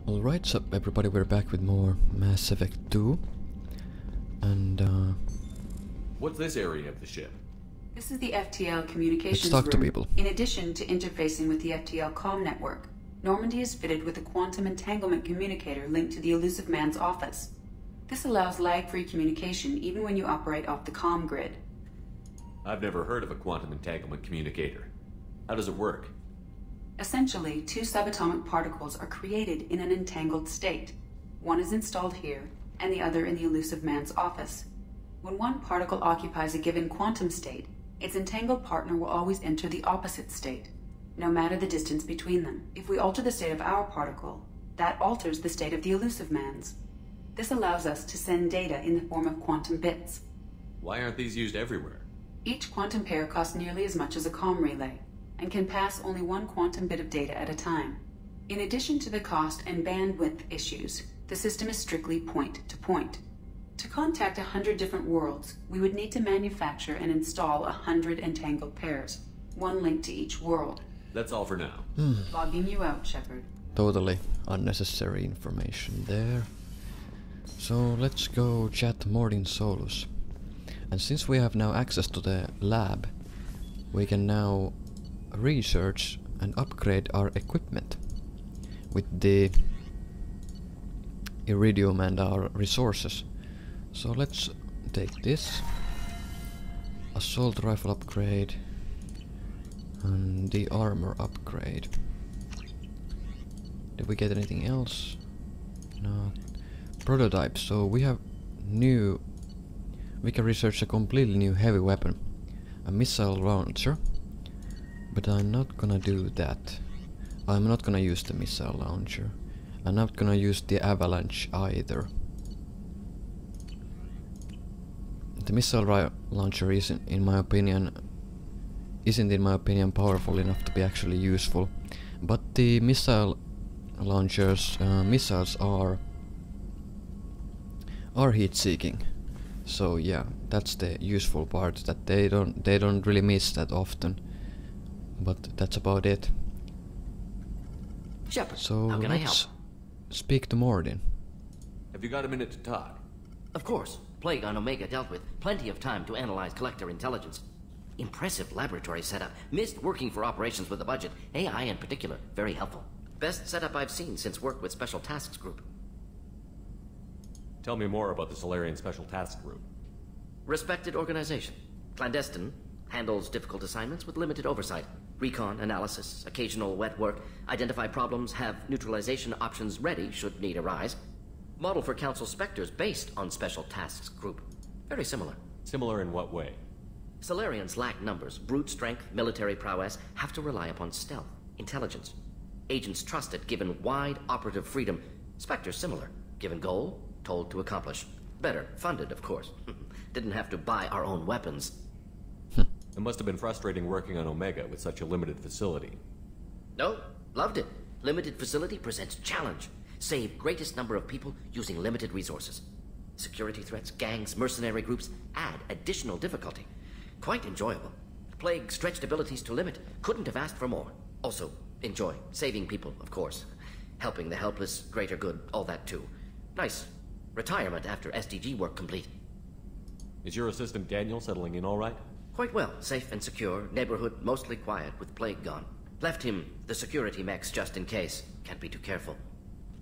Alright, so everybody, we're back with more Mass Effect 2. And What's this area of the ship? This is the FTL communications let's talk to room. people. In addition to interfacing with the FTL comm network, Normandy is fitted with a quantum entanglement communicator linked to the Elusive Man's office. This allows lag-free communication even when you operate off the comm grid. I've never heard of a quantum entanglement communicator. How does it work? Essentially, two subatomic particles are created in an entangled state. One is installed here, and the other in the Elusive Man's office. When one particle occupies a given quantum state, its entangled partner will always enter the opposite state, no matter the distance between them. If we alter the state of our particle, that alters the state of the Elusive Man's. This allows us to send data in the form of quantum bits. Why aren't these used everywhere? Each quantum pair costs nearly as much as a comm relay, and can pass only one quantum bit of data at a time. In addition to the cost and bandwidth issues, the system is strictly point-to-point. To contact 100 different worlds, we would need to manufacture and install 100 entangled pairs, one linked to each world. That's all for now. Logging you out, Shepard. Totally unnecessary information there. So let's go chat Mordin Solus. And since we have now access to the lab, we can now research and upgrade our equipment with the iridium and our resources. So let's take this assault rifle upgrade and the armor upgrade. Did we get anything else? No. Prototype. So we have new. We can research a completely new heavy weapon, a missile launcher. But I'm not gonna do that. I'm not gonna use the missile launcher. I'm not gonna use the avalanche either. The missile launcher isn't in my opinion powerful enough to be actually useful. But the missile launchers missiles are heat-seeking. So yeah, that's the useful part, that they don't really miss that often. But that's about it. Shepard, So how can I help? let's speak to Mordin. Have you got a minute to talk? Of course. Plague on Omega dealt with. Plenty of time to analyze collector intelligence. Impressive laboratory setup. Missed working for operations with a budget. AI in particular. Very helpful. Best setup I've seen since work with Special Tasks Group. Tell me more about the Solarian Special Task Group. Respected organization. Clandestine. Handles difficult assignments with limited oversight. Recon, analysis, occasional wet work. Identify problems, have neutralization options ready should need arise. Model for Council Spectres based on Special Tasks Group. Very similar. Similar in what way? Solarians lack numbers, brute strength, military prowess, have to rely upon stealth, intelligence. Agents trusted, given wide operative freedom. Spectres similar, given goal, told to accomplish. Better, funded, of course. Didn't have to buy our own weapons. It must have been frustrating working on Omega with such a limited facility. No, loved it. Limited facility presents challenge. Save greatest number of people using limited resources. Security threats, gangs, mercenary groups add additional difficulty. Quite enjoyable. Plague stretched abilities to limit. Couldn't have asked for more. Also, enjoy. Saving people, of course. Helping the helpless, greater good, all that too. Nice. Retirement after SDG work complete. Is your assistant Daniel settling in all right? Quite well. Safe and secure. Neighborhood mostly quiet with Plague gone. Left him the security mechs just in case. Can't be too careful.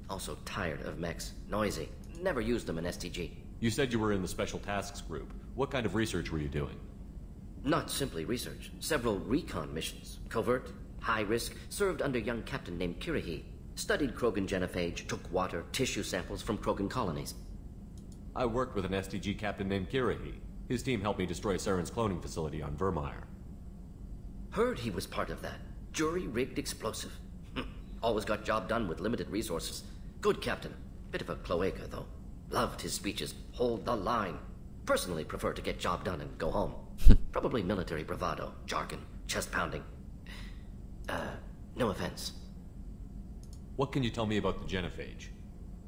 Also tired of mechs. Noisy. Never used them in STG. You said you were in the Special Tasks Group. What kind of research were you doing? Not simply research. Several recon missions. Covert, high risk, served under young captain named Kirihi. Studied Krogan genophage, took water, tissue samples from Krogan colonies. I worked with an SDG captain named Kirihi. His team helped me destroy Saren's cloning facility on Vermeer. Heard he was part of that. Jury-rigged explosive. Always got job done with limited resources. Good captain. Bit of a cloaca, though. Loved his speeches. Hold the line. Personally prefer to get job done and go home. Probably military bravado, jargon, chest pounding. No offense. What can you tell me about the genophage?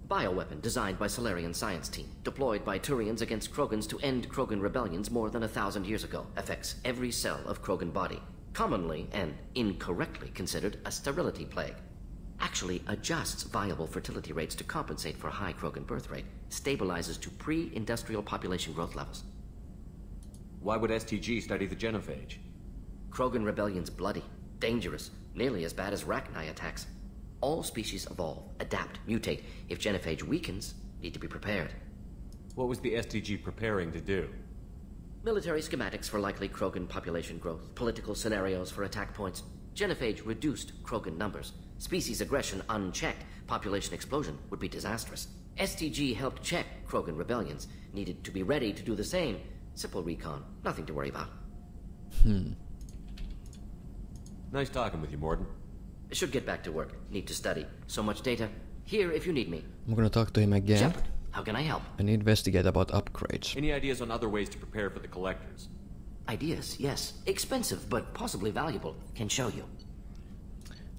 Bioweapon designed by Solarian science team, deployed by Turians against Krogans to end Krogan rebellions more than 1,000 years ago. Affects every cell of Krogan body. Commonly and incorrectly considered a sterility plague. actually adjusts viable fertility rates to compensate for a high Krogan birth rate, stabilizes to pre-industrial population growth levels. Why would STG study the genophage? Krogan rebellion's bloody, dangerous, nearly as bad as Rachni attacks. All species evolve, adapt, mutate. If genophage weakens, need to be prepared. What was the STG preparing to do? Military schematics for likely Krogan population growth, political scenarios for attack points. Genophage reduced Krogan numbers. Species aggression unchecked, population explosion would be disastrous. STG helped check Krogan rebellions, needed to be ready to do the same. Simple recon, nothing to worry about. Nice talking with you, Morden. Should get back to work, need to study. So much data. Here if you need me. I'm gonna talk to him again Shepard, how can I help? and investigate about upgrades. Any ideas on other ways to prepare for the collectors? Ideas, yes. Expensive, but possibly valuable. Can show you.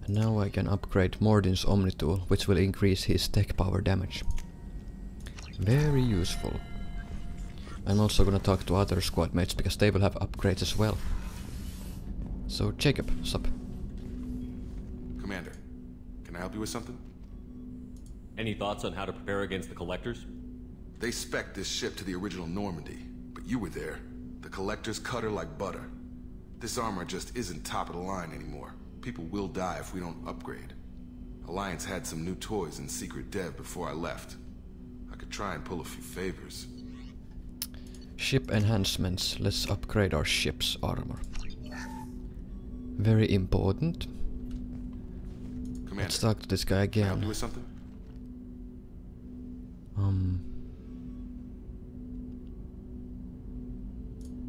And now I can upgrade Mordin's Omnitool, which will increase his tech power damage. Very useful. I'm also gonna talk to other squad mates because they will have upgrades as well. So Jacob, sup? Commander, can I help you with something? Any thoughts on how to prepare against the collectors? They spec'd this ship to the original Normandy, but you were there. The collectors cut her like butter. This armor just isn't top of the line anymore. People will die if we don't upgrade. Alliance had some new toys in secret dev before I left. I could try and pull a few favors. Ship enhancements. Let's upgrade our ship's armor. Very important. Commander, Let's talk to this guy can I help you again. with something?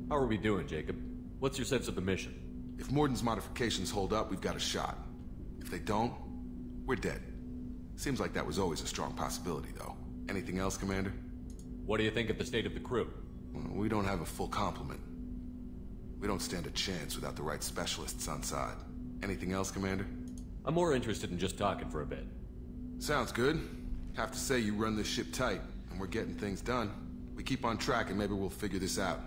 How are we doing, Jacob? What's your sense of the mission? If Morden's modifications hold up, we've got a shot. If they don't, we're dead. Seems like that was always a strong possibility, though. Anything else, Commander? What do you think of the state of the crew? Well, we don't have a full complement. We don't stand a chance without the right specialists on side. Anything else, Commander? I'm more interested in just talking for a bit. Sounds good. Have to say you run this ship tight, and we're getting things done. We keep on track and maybe we'll figure this out.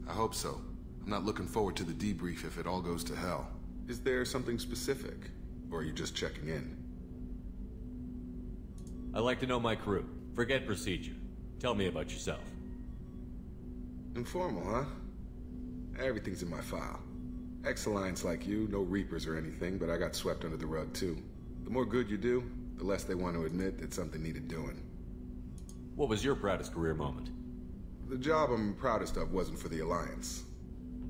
I hope so. I'm not looking forward to the debrief if it all goes to hell. Is there something specific? Or are you just checking in? I like to know my crew. Forget procedure. Tell me about yourself. Informal, huh? Everything's in my file. Ex-Alliance like you, no Reapers or anything, but I got swept under the rug too. The more good you do, the less they want to admit that something needed doing. What was your proudest career moment? The job I'm proudest of wasn't for the Alliance.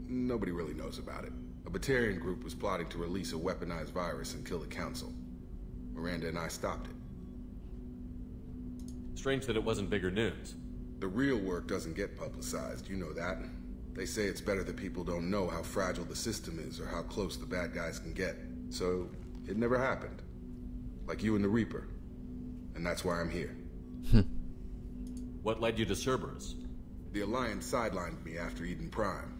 Nobody really knows about it. A Batarian group was plotting to release a weaponized virus and kill the Council. Miranda and I stopped it. Strange that it wasn't bigger news. The real work doesn't get publicized, you know that. They say it's better that people don't know how fragile the system is or how close the bad guys can get. So, it never happened. Like you and the Reaper. And that's why I'm here. What led you to Cerberus? The Alliance sidelined me after Eden Prime.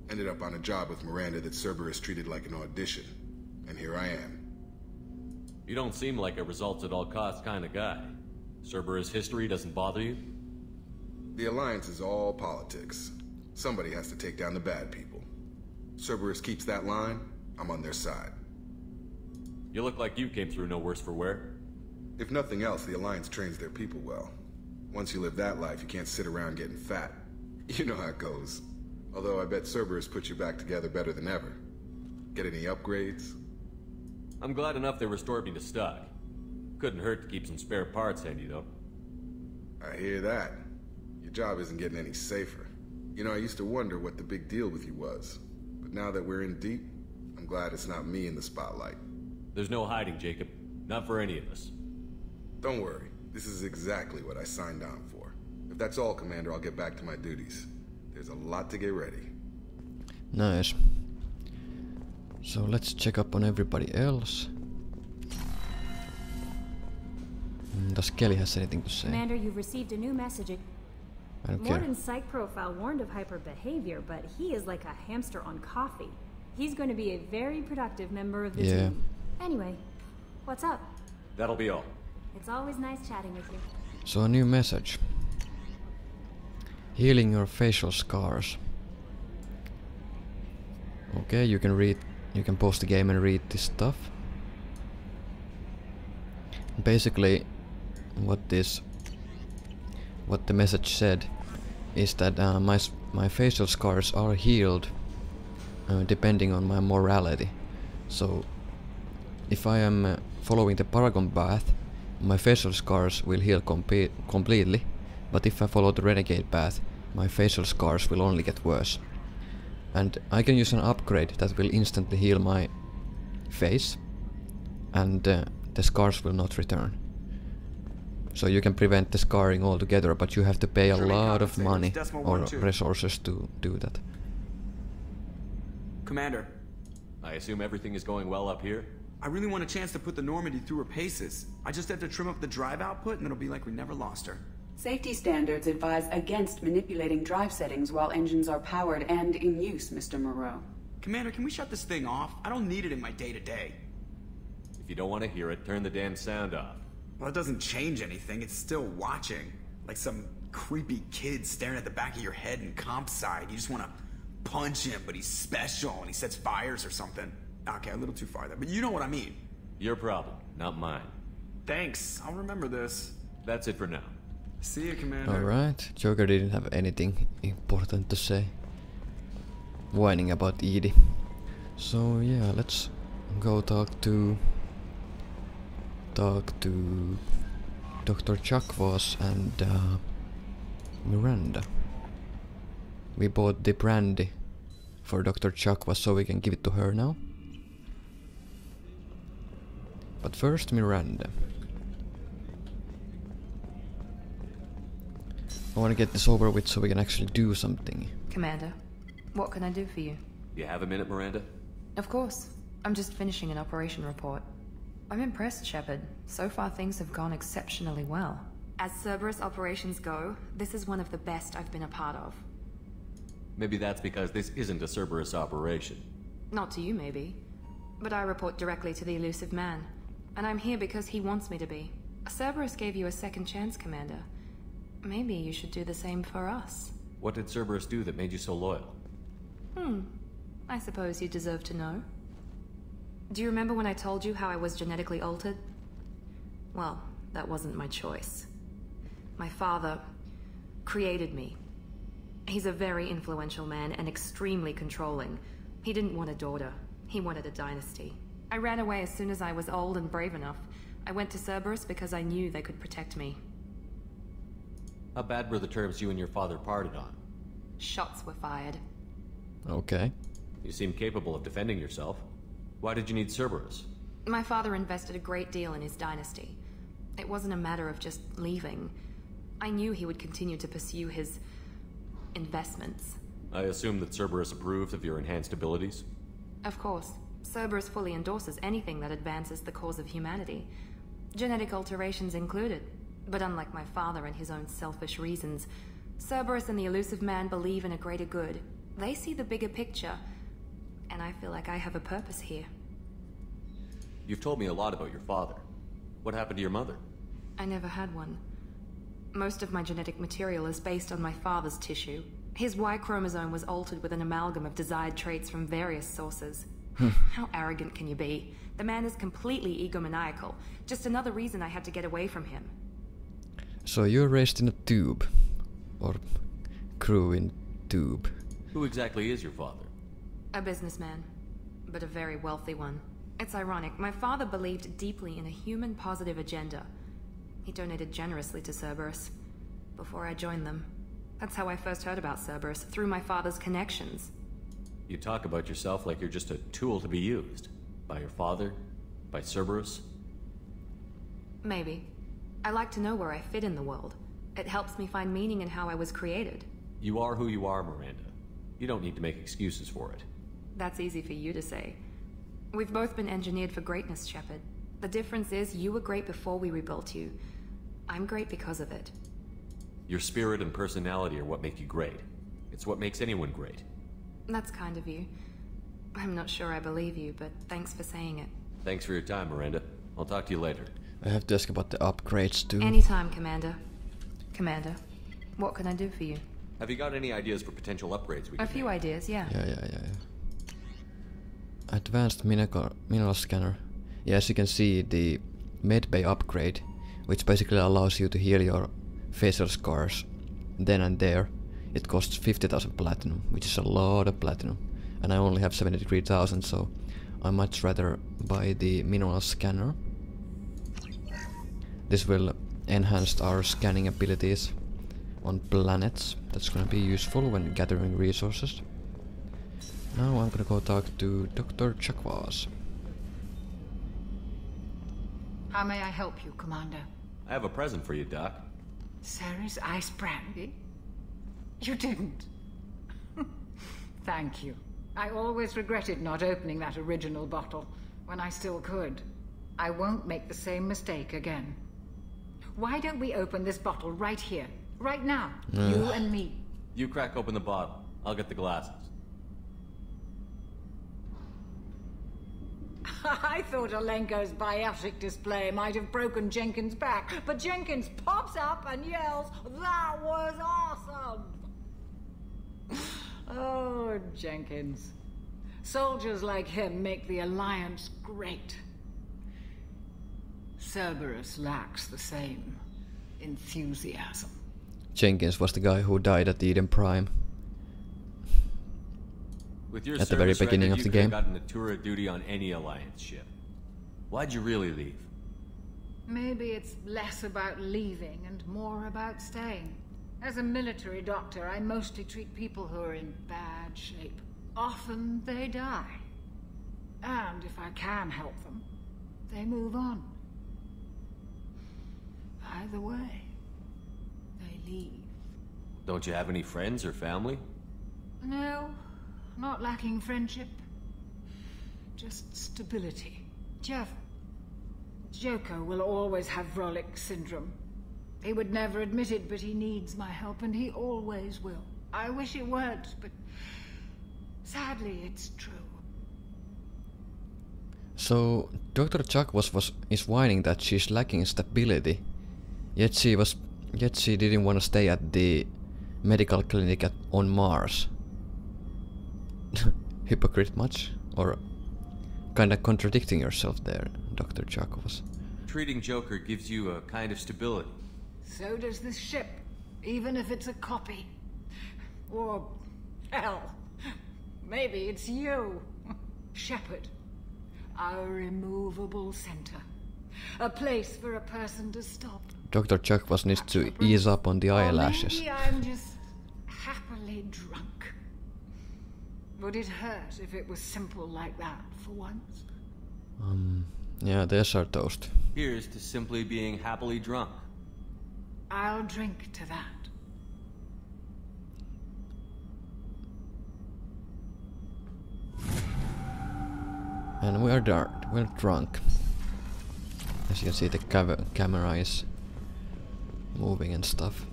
Ended up on a job with Miranda that Cerberus treated like an audition. And here I am. You don't seem like a results-at-all-costs kind of guy. Cerberus history doesn't bother you? The Alliance is all politics. Somebody has to take down the bad people. Cerberus keeps that line, I'm on their side. You look like you came through no worse for wear. If nothing else, the Alliance trains their people well. Once you live that life, you can't sit around getting fat. You know how it goes. Although I bet Cerberus puts you back together better than ever. Get any upgrades? I'm glad enough they restored me to stock. Couldn't hurt to keep some spare parts handy, though. I hear that. Your job isn't getting any safer. You know, I used to wonder what the big deal with you was. But now that we're in deep, I'm glad it's not me in the spotlight. There's no hiding, Jacob. Not for any of us. Don't worry. This is exactly what I signed on for. If that's all, Commander, I'll get back to my duties. There's a lot to get ready. Nice. So let's check up on everybody else. Does Kelly has anything to say? Commander, you've received a new message. I don't care. Morden's psych profile warned of hyper behavior, but he is like a hamster on coffee. He's going to be a very productive member of the team. Anyway, what's up? That'll be all. It's always nice chatting with you. So a new message. Healing your facial scars. Okay, you can pause the game and read this stuff. basically what the message said is that my facial scars are healed depending on my morality. So if I am following the Paragon path, my facial scars will heal completely, but if I follow the Renegade path, my facial scars will only get worse. And I can use an upgrade that will instantly heal my face, and the scars will not return. So you can prevent the scarring altogether, but you have to pay a lot of money or resources to do that. Commander, I assume everything is going well up here? I really want a chance to put the Normandy through her paces. I just have to trim up the drive output and it'll be like we never lost her. Safety standards advise against manipulating drive settings while engines are powered and in use, Mr. Moreau. Commander, can we shut this thing off? I don't need it in my day-to-day. If you don't want to hear it, turn the damn sound off. Well, it doesn't change anything. It's still watching. Like some creepy kid staring at the back of your head in comp side. You just want to punch him, but he's special and he sets fires or something. Okay, a little too far there, but you know what I mean. Your problem, not mine. Thanks, I'll remember this. That's it for now. See you, Commander. Alright, Joker didn't have anything important to say. Whining about Edie. So yeah, let's go talk to Dr. Chakwas and Miranda. We bought the brandy for Dr. Chakwas, so we can give it to her now. But first, Miranda. I want to get this over with so we can actually do something. Commander, what can I do for you? You have a minute, Miranda? Of course. I'm just finishing an operation report. I'm impressed, Shepard. So far things have gone exceptionally well. As Cerberus operations go, this is one of the best I've been a part of. Maybe that's because this isn't a Cerberus operation. Not to you, maybe. But I report directly to the elusive man. And I'm here because he wants me to be. Cerberus gave you a second chance, Commander. Maybe you should do the same for us. What did Cerberus do that made you so loyal? I suppose you deserve to know. Do you remember when I told you how I was genetically altered? Well, that wasn't my choice. My father created me. He's a very influential man and extremely controlling. He didn't want a daughter. He wanted a dynasty. I ran away as soon as I was old and brave enough. I went to Cerberus because I knew they could protect me. How bad were the terms you and your father parted on? Shots were fired. Okay. You seem capable of defending yourself. Why did you need Cerberus? My father invested a great deal in his dynasty. It wasn't a matter of just leaving. I knew he would continue to pursue his investments. I assume that Cerberus approved of your enhanced abilities? Of course. Cerberus fully endorses anything that advances the cause of humanity. Genetic alterations included. But unlike my father and his own selfish reasons, Cerberus and the elusive man believe in a greater good. They see the bigger picture. And I feel like I have a purpose here. You've told me a lot about your father. What happened to your mother? I never had one. Most of my genetic material is based on my father's tissue. His Y chromosome was altered with an amalgam of desired traits from various sources. How arrogant can you be? The man is completely egomaniacal. Just another reason I had to get away from him. So you're raised in a tube. Or crew in tube. Who exactly is your father? A businessman, but a very wealthy one. It's ironic, my father believed deeply in a human-positive agenda. He donated generously to Cerberus before I joined them. That's how I first heard about Cerberus, through my father's connections. You talk about yourself like you're just a tool to be used. By your father? By Cerberus? Maybe. I like to know where I fit in the world. It helps me find meaning in how I was created. You are who you are, Miranda. You don't need to make excuses for it. That's easy for you to say. We've both been engineered for greatness, Shepard. The difference is you were great before we rebuilt you. I'm great because of it. Your spirit and personality are what make you great. It's what makes anyone great. That's kind of you. I'm not sure I believe you, but thanks for saying it. Thanks for your time, Miranda. I'll talk to you later. I have to ask about the upgrades too. Anytime, Commander. Commander, what can I do for you? Have you got any ideas for potential upgrades we A can few make? ideas, yeah. Yeah. Advanced mineral scanner. Yeah, as you can see, the medbay upgrade, which basically allows you to heal your facial scars then and there. It costs 50,000 platinum, which is a lot of platinum, and I only have 73,000, so I much rather buy the mineral scanner. This will enhance our scanning abilities on planets. That's gonna be useful when gathering resources. Now I'm gonna go talk to Dr. Chakwas. How may I help you, Commander? I have a present for you, Doc. Ceres ice brandy? You didn't. Thank you. I always regretted not opening that original bottle when I still could. I won't make the same mistake again. Why don't we open this bottle right here, right now? You and me. You crack open the bottle. I'll get the glasses. I thought Alenko's biotic display might have broken Jenkins' back, but Jenkins pops up and yells, "That was awesome!" Oh, Jenkins. Soldiers like him make the Alliance great. Cerberus lacks the same enthusiasm. Jenkins was the guy who died at Eden Prime. With your At the very service beginning record, of the you could game. have gotten a tour of duty on any Alliance ship. Why'd you really leave? Maybe it's less about leaving and more about staying. As a military doctor, I mostly treat people who are in bad shape. Often they die. And if I can help them, they move on. Either way, they leave. Don't you have any friends or family? No, not lacking friendship. Just stability. Jeff, Joko will always have Vrolic syndrome. He would never admit it, but he needs my help, and he always will. I wish it weren't, but sadly it's true. So Dr. Chuck is whining that she's lacking stability, yet she didn't want to stay at the medical clinic on Mars. Hypocrite much? Or kinda contradicting yourself there, Dr. Chuck was. Treating Joker gives you a kind of stability. So does this ship, even if it's a copy. Or, hell, maybe it's you, Shepard. Our immovable center. A place for a person to stop. Dr. Chuck was needs to ease up on the eyelashes. Or maybe I'm just happily drunk. Would it hurt if it was simple like that for once? Yeah, there's our toast. Here's to simply being happily drunk. I'll drink to that. And we're drunk. As you can see, the camera is moving and stuff.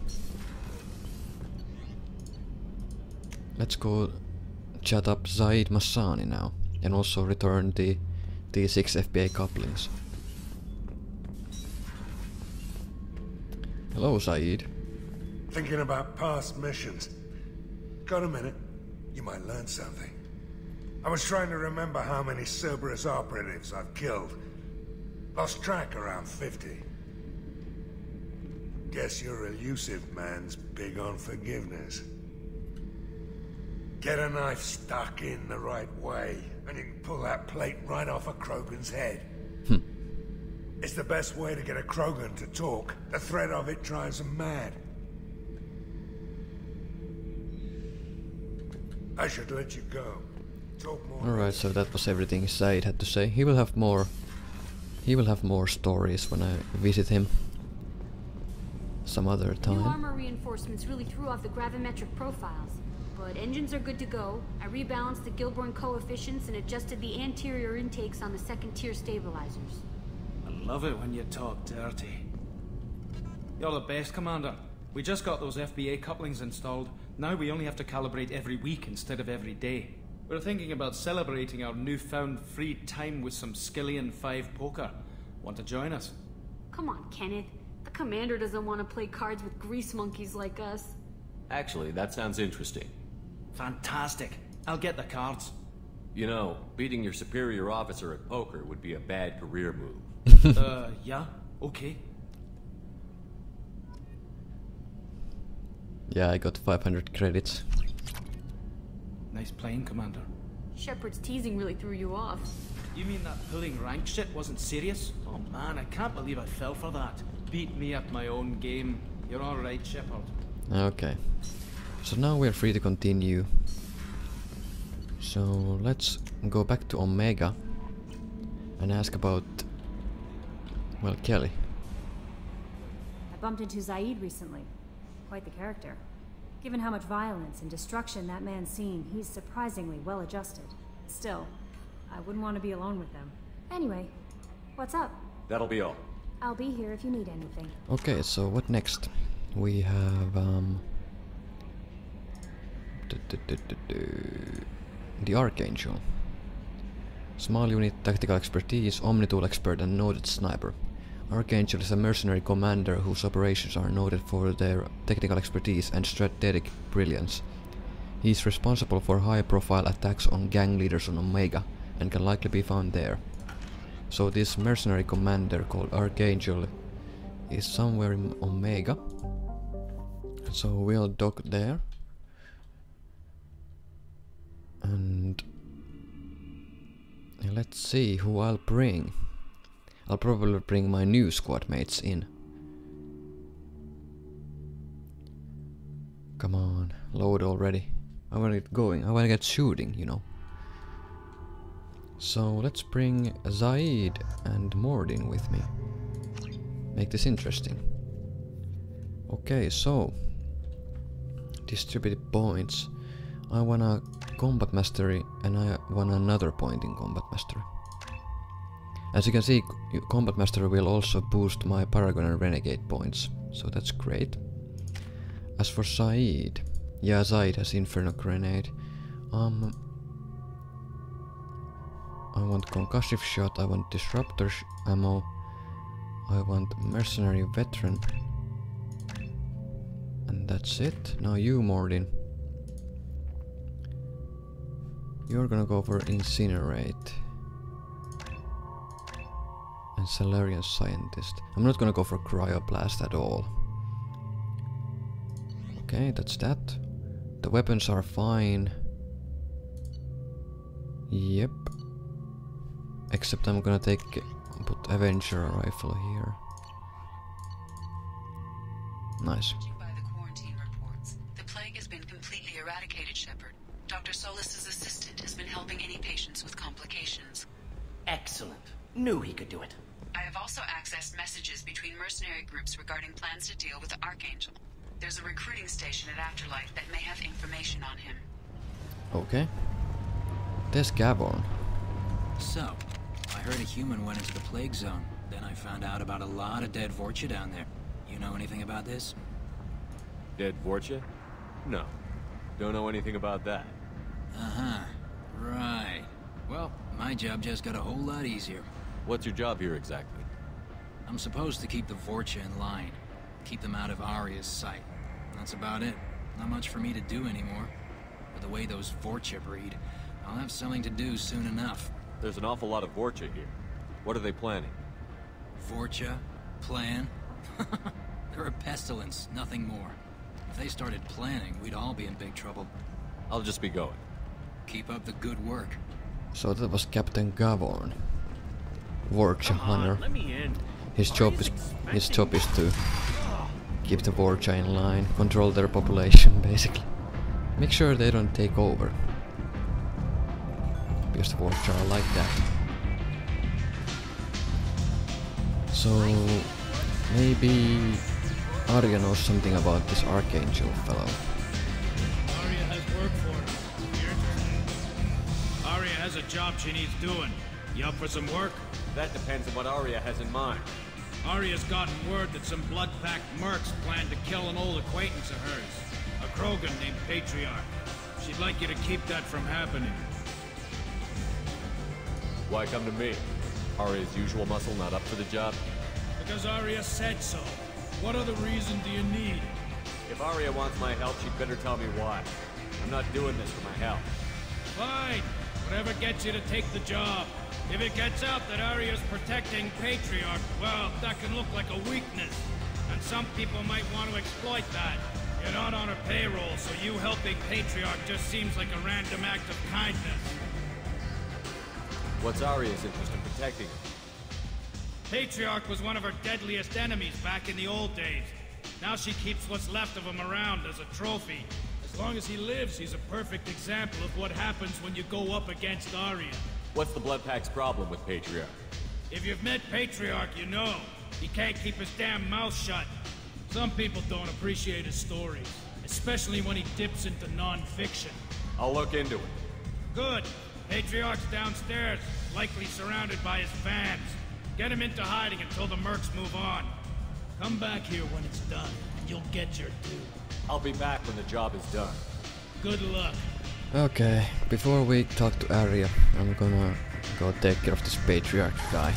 Let's go chat up Zaid Massani now, and also return the T6 FBA couplings. Hello, Zaid. Thinking about past missions. Got a minute? You might learn something. I was trying to remember how many Cerberus operatives I've killed. Lost track around 50. Guess your elusive man's big on forgiveness. Get a knife stuck in the right way, and you can pull that plate right off a Krogan's head. It's the best way to get a Krogan to talk. The threat of it drives them mad. I should let you go. Talk more. Alright, so that was everything Zaid had to say. He will have more stories when I visit him some other time. New armor reinforcements really threw off the gravimetric profiles, but engines are good to go. I rebalanced the Gilborn coefficients and adjusted the anterior intakes on the second tier stabilizers. I love it when you talk dirty. You're the best, Commander. We just got those FBA couplings installed. Now we only have to calibrate every week instead of every day. We're thinking about celebrating our newfound free time with some Skillian 5 poker. Want to join us? Come on, Kenneth. The commander doesn't want to play cards with grease monkeys like us. Actually, that sounds interesting. Fantastic. I'll get the cards. You know, beating your superior officer at poker would be a bad career move. Yeah, okay. Yeah, I got 500 credits. Nice playing, Commander. Shepard's teasing really threw you off. You mean that pulling rank shit wasn't serious? Oh man, I can't believe I fell for that. Beat me at my own game. You're alright, Shepard. Okay. So now we're free to continue. So let's go back to Omega and ask about, well, Kelly. I bumped into Zaid recently. Quite the character. Given how much violence and destruction that man's seen, he's surprisingly well adjusted. Still, I wouldn't want to be alone with them. Anyway, what's up? That'll be all. I'll be here if you need anything. Okay, so what next? We have the Archangel. Small unit, tactical expertise, omni-tool expert and noted sniper. Archangel is a mercenary commander whose operations are noted for their technical expertise and strategic brilliance. He is responsible for high-profile attacks on gang leaders on Omega and can likely be found there. So this mercenary commander called Archangel is somewhere in Omega. So we'll dock there. And let's see who I'll bring. I'll probably bring my new squad mates in. Come on, load already. I wanna get going, I wanna get shooting, you know. So let's bring Zaid and Mordin with me. Make this interesting. Okay, so distributed points. I want a combat mastery and I want another point in combat mastery. As you can see, combat mastery will also boost my Paragon and Renegade points, so that's great. As for Zaid, yeah, Zaid has Inferno Grenade. I want concussive shot, I want disruptor ammo, I want mercenary veteran, and that's it. Now you, Mordin, you're gonna go for incinerate and Salarian scientist. I'm not gonna go for cryoblast at all. Okay, that's that. The weapons are fine. Yep. Except I'm gonna put Avenger rifle here. Nice. By the quarantine reports, the plague has been completely eradicated, Shepard. Dr. Solis's assistant has been helping any patients with complications. Excellent. Knew he could do it. I have also accessed messages between mercenary groups regarding plans to deal with the Archangel. There's a recruiting station at Afterlife that may have information on him. Okay. There's Gavorn. So, I heard a human went into the plague zone. Then I found out about a lot of dead Vorcha down there. You know anything about this? Dead Vorcha? No. Don't know anything about that. Uh-huh. Right. Well, my job just got a whole lot easier. What's your job here exactly? I'm supposed to keep the Vorcha in line. Keep them out of Aria's sight. That's about it. Not much for me to do anymore. But the way those Vorcha breed, I'll have something to do soon enough. There's an awful lot of Vorcha here. What are they planning? Vorcha? Plan? They're a pestilence, nothing more. If they started planning, we'd all be in big trouble. I'll just be going. Keep up the good work. So that was Captain Gavorn. Vorcha hunter. Let me in. His job is to keep the Vorcha in line, control their population basically. Make sure they don't take over. Because the Vorcha are like that. So maybe Arya knows something about this Archangel fellow. Arya has work for her. You interested? Arya has a job she needs doing. You up for some work? That depends on what Arya has in mind. Arya's gotten word that some blood-packed mercs plan to kill an old acquaintance of hers. A Krogan named Patriarch. She'd like you to keep that from happening. Why come to me? Arya's usual muscle not up for the job? Because Arya said so. What other reason do you need? If Arya wants my help, she'd better tell me why. I'm not doing this for my help. Fine. Whatever gets you to take the job. If it gets out that Arya's protecting Patriarch, well, that can look like a weakness. And some people might want to exploit that. You're not on her payroll, so you helping Patriarch just seems like a random act of kindness. What's Arya's interest in protecting him? Patriarch was one of her deadliest enemies back in the old days. Now she keeps what's left of him around as a trophy. As long as he lives, he's a perfect example of what happens when you go up against Arya. What's the Blood Pack's problem with Patriarch? If you've met Patriarch, you know. He can't keep his damn mouth shut. Some people don't appreciate his stories, especially when he dips into non-fiction. I'll look into it. Good. Patriarch's downstairs, likely surrounded by his fans. Get him into hiding until the mercs move on. Come back here when it's done, and you'll get your due. I'll be back when the job is done. Good luck. Okay, before we talk to Arya, I'm gonna go take care of this Patriarch guy.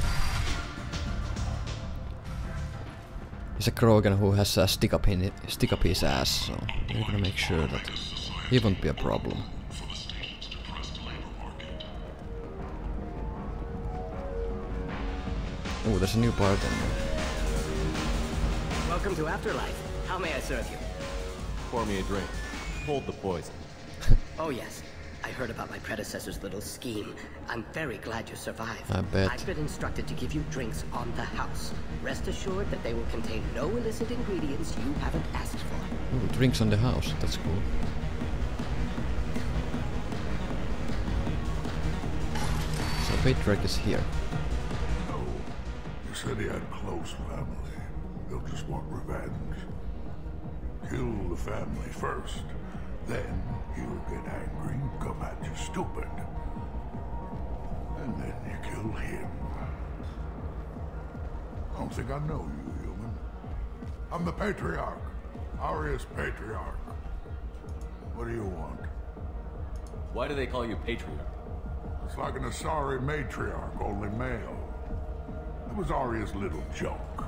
He's a Krogan who has a stick up his ass, so we're gonna make sure that he won't be a problem. Oh, there's a new bartender. Welcome to Afterlife. How may I serve you? Pour me a drink. Hold the poison. Oh yes. I heard about my predecessor's little scheme. I'm very glad you survived. I bet. I've been instructed to give you drinks on the house. Rest assured that they will contain no illicit ingredients you haven't asked for. Ooh, drinks on the house. That's cool. So Patriarch is here. No. You said he had a close family. They'll just want revenge. Kill the family first. Then he'll get angry and come at you stupid. And then you kill him. I don't think I know you, human. I'm the Patriarch. Arya's Patriarch. What do you want? Why do they call you Patriarch? It's like an Asari matriarch, only male. It was Arya's little joke.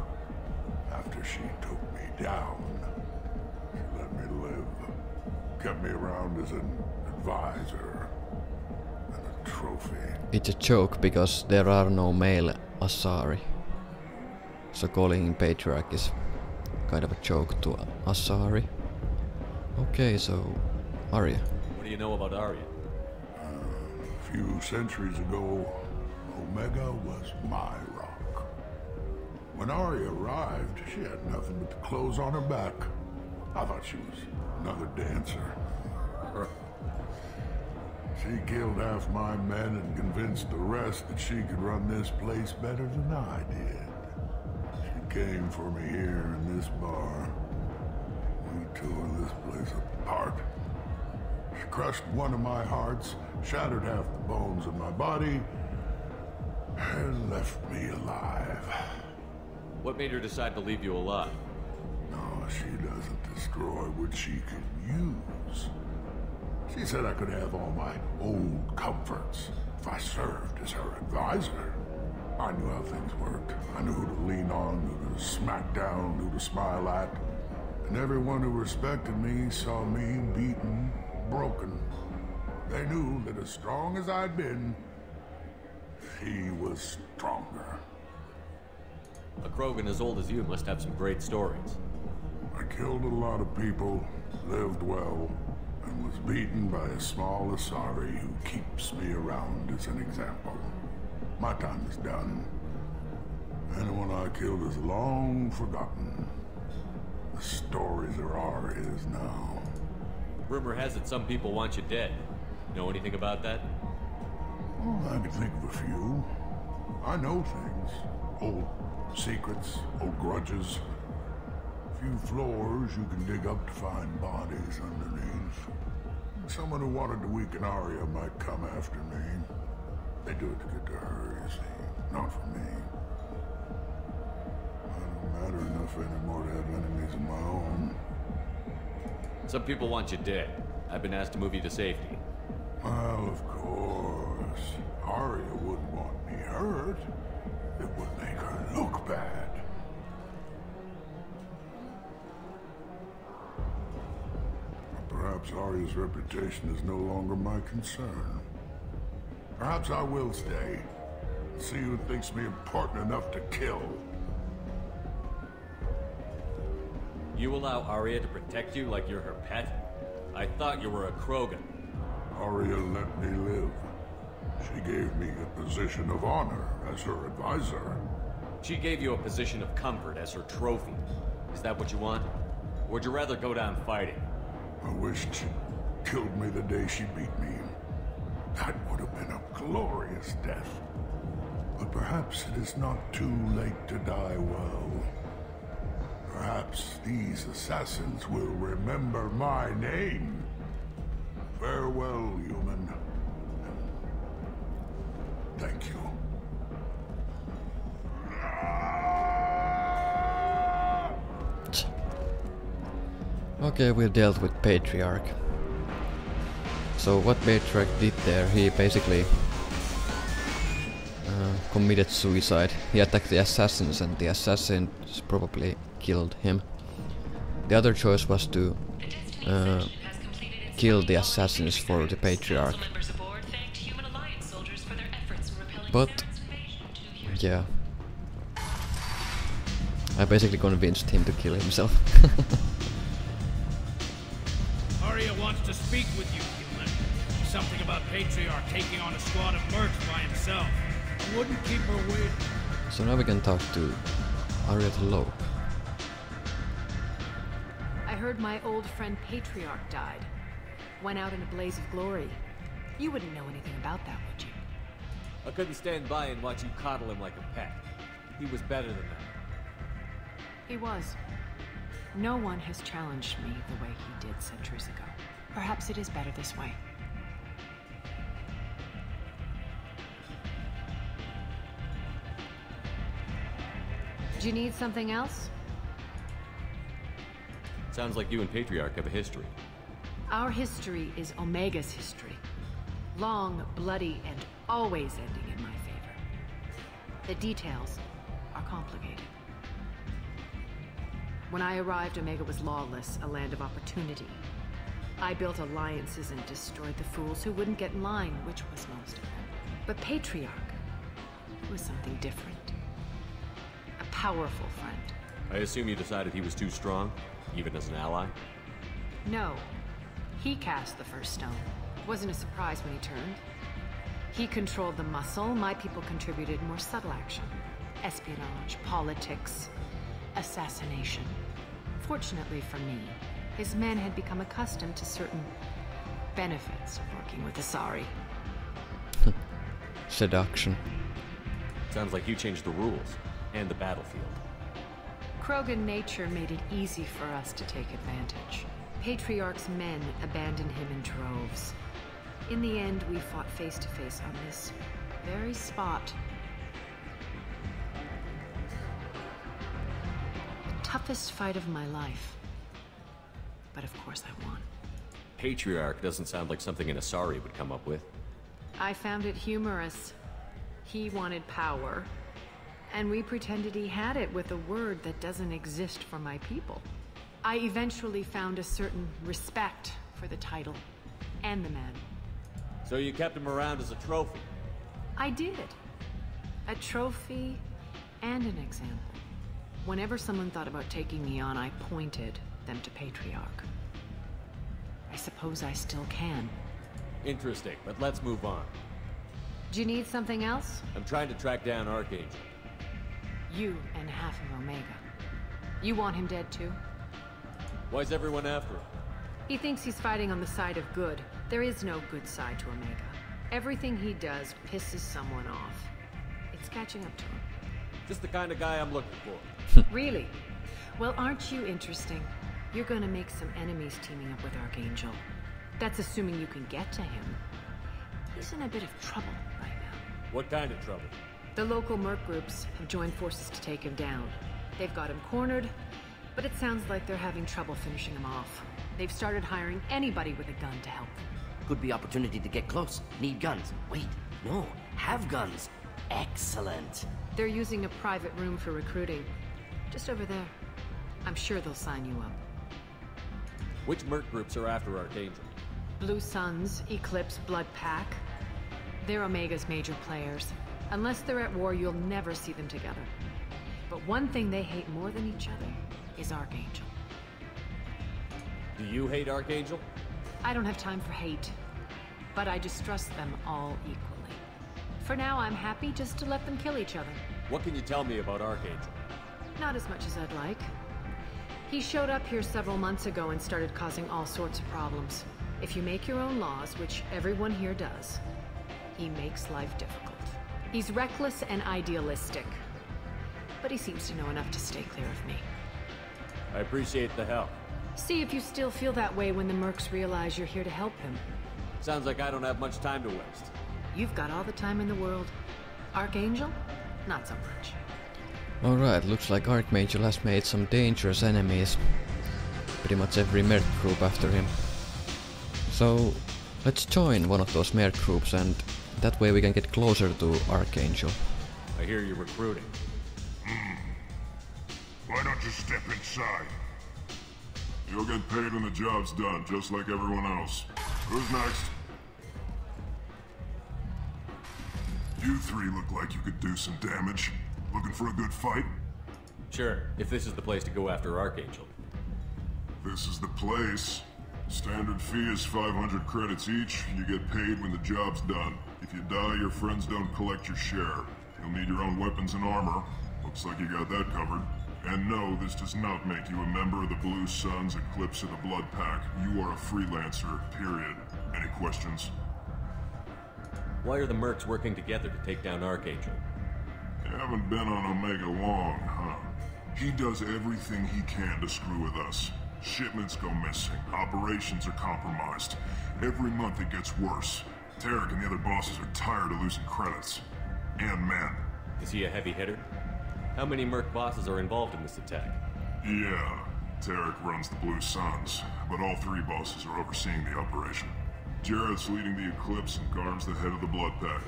After she took me down, she let me live. Kept me around as an advisor and a trophy. It's a joke because there are no male Asari. So calling him Patriarch is kind of a joke to Asari. Okay, so Arya. What do you know about Arya? A few centuries ago, Omega was my rock. When Arya arrived, she had nothing but the clothes on her back. I thought she was another dancer. She killed half my men and convinced the rest that she could run this place better than I did. She came for me here in this bar. We tore this place apart. She crushed one of my hearts, shattered half the bones in my body, and left me alive. What made her decide to leave you alive? No, she doesn't destroy what she can use. She said I could have all my old comforts if I served as her advisor. I knew how things worked. I knew who to lean on, who to smack down, who to smile at. And everyone who respected me saw me beaten, broken. They knew that as strong as I'd been, she was stronger. A Krogan as old as you must have some great stories. I killed a lot of people, lived well, and was beaten by a small Asari who keeps me around as an example. My time is done. Anyone I killed is long forgotten. The stories are Arya's now. Rumor has it some people want you dead. Know anything about that? Well, I can think of a few. I know things. Old secrets, old grudges. A few floors you can dig up to find bodies underneath. Someone who wanted to weaken Arya might come after me. They do it to get to her, you see. Not for me. I don't matter enough anymore to have enemies of my own. Some people want you dead. I've been asked to move you to safety. Well, of course. Arya wouldn't want me hurt. It would make her look bad. Perhaps Arya's reputation is no longer my concern. Perhaps I will stay. See who thinks me important enough to kill. You allow Arya to protect you like you're her pet? I thought you were a Krogan. Arya let me live. She gave me a position of honor as her advisor. She gave you a position of comfort as her trophy. Is that what you want? Or would you rather go down fighting? I wished she'd killed me the day she beat me. That would have been a glorious death. But perhaps it is not too late to die well. Perhaps these assassins will remember my name. Farewell, human. Thank you. Okay, we dealt with Patriarch. So what Patriarch did there, he basically committed suicide. He attacked the assassins and the assassins probably killed him. The other choice was to kill the assassins for the Patriarch. But yeah, I basically convinced him to kill himself. Arya wants to speak with you, human. Something about Patriarch taking on a squad of mercs by himself. I wouldn't keep her waiting. So now we can talk to Arya Lope. I heard my old friend Patriarch died. Went out in a blaze of glory. You wouldn't know anything about that, would you? I couldn't stand by and watch you coddle him like a pet. He was better than that. He was. No one has challenged me the way he did centuries ago. Perhaps it is better this way. Do you need something else? Sounds like you and Patriarch have a history. Our history is Omega's history. Long, bloody, and always ending in my favor. The details are complicated. When I arrived, Omega was lawless, a land of opportunity. I built alliances and destroyed the fools who wouldn't get in line, which was most of them. But Patriarch was something different. A powerful friend. I assume you decided he was too strong, even as an ally? No. He cast the first stone. Wasn't a surprise when he turned. He controlled the muscle, my people contributed more subtle action. Espionage, politics, assassination. Fortunately for me, his men had become accustomed to certain benefits of working with Asari. Seduction. Sounds like you changed the rules, and the battlefield. Krogan nature made it easy for us to take advantage. Patriarch's men abandoned him in droves. In the end, we fought face to face on this very spot. The toughest fight of my life. But of course I won. Patriarch doesn't sound like something an Asari would come up with. I found it humorous. He wanted power, and we pretended he had it with a word that doesn't exist for my people. I eventually found a certain respect for the title and the man. So you kept him around as a trophy? I did. A trophy and an example. Whenever someone thought about taking me on, I pointed them to Patriarch. I suppose I still can. Interesting, but let's move on. Do you need something else? I'm trying to track down Archangel. You and half of Omega. You want him dead too? Why's everyone after him? He thinks he's fighting on the side of good. There is no good side to Omega. Everything he does pisses someone off. It's catching up to him. Just the kind of guy I'm looking for. Really? Well, aren't you interesting? You're gonna make some enemies teaming up with Archangel. That's assuming you can get to him. He's in a bit of trouble right now. What kind of trouble? The local merc groups have joined forces to take him down. They've got him cornered, but it sounds like they're having trouble finishing him off. They've started hiring anybody with a gun to help them. Could be opportunity to get close. Need guns. Wait, no, have guns. Excellent. They're using a private room for recruiting. Just over there. I'm sure they'll sign you up. Which merc groups are after Archangel? Blue Suns, Eclipse, Blood Pack. They're Omega's major players. Unless they're at war, you'll never see them together. But one thing they hate more than each other is Archangel. Do you hate Archangel? I don't have time for hate, but I distrust them all equally. For now, I'm happy just to let them kill each other. What can you tell me about Archangel? Not as much as I'd like. He showed up here several months ago and started causing all sorts of problems. If you make your own laws, which everyone here does, he makes life difficult. He's reckless and idealistic, but he seems to know enough to stay clear of me. I appreciate the help. See if you still feel that way when the mercs realize you're here to help him. Sounds like I don't have much time to waste. You've got all the time in the world. Archangel? Not so much. Alright, looks like Archangel has made some dangerous enemies. Pretty much every merc group after him. So, let's join one of those merc groups and that way we can get closer to Archangel. I hear you're recruiting. Why don't you step inside? You'll get paid when the job's done, just like everyone else. Who's next? You three look like you could do some damage. Looking for a good fight? Sure, if this is the place to go after Archangel. This is the place. Standard fee is 500 credits each, and you get paid when the job's done. If you die, your friends don't collect your share. You'll need your own weapons and armor. Looks like you got that covered. And no, this does not make you a member of the Blue Suns, Eclipse, or the Blood Pack. You are a freelancer, period. Any questions? Why are the mercs working together to take down Archangel? You haven't been on Omega long, huh? He does everything he can to screw with us. Shipments go missing, operations are compromised. Every month it gets worse. Tarek and the other bosses are tired of losing credits. And men. Is he a heavy hitter? How many merc bosses are involved in this attack? Yeah, Tarek runs the Blue Suns, but all three bosses are overseeing the operation. Jared's leading the Eclipse and Garm's the head of the Blood Pack.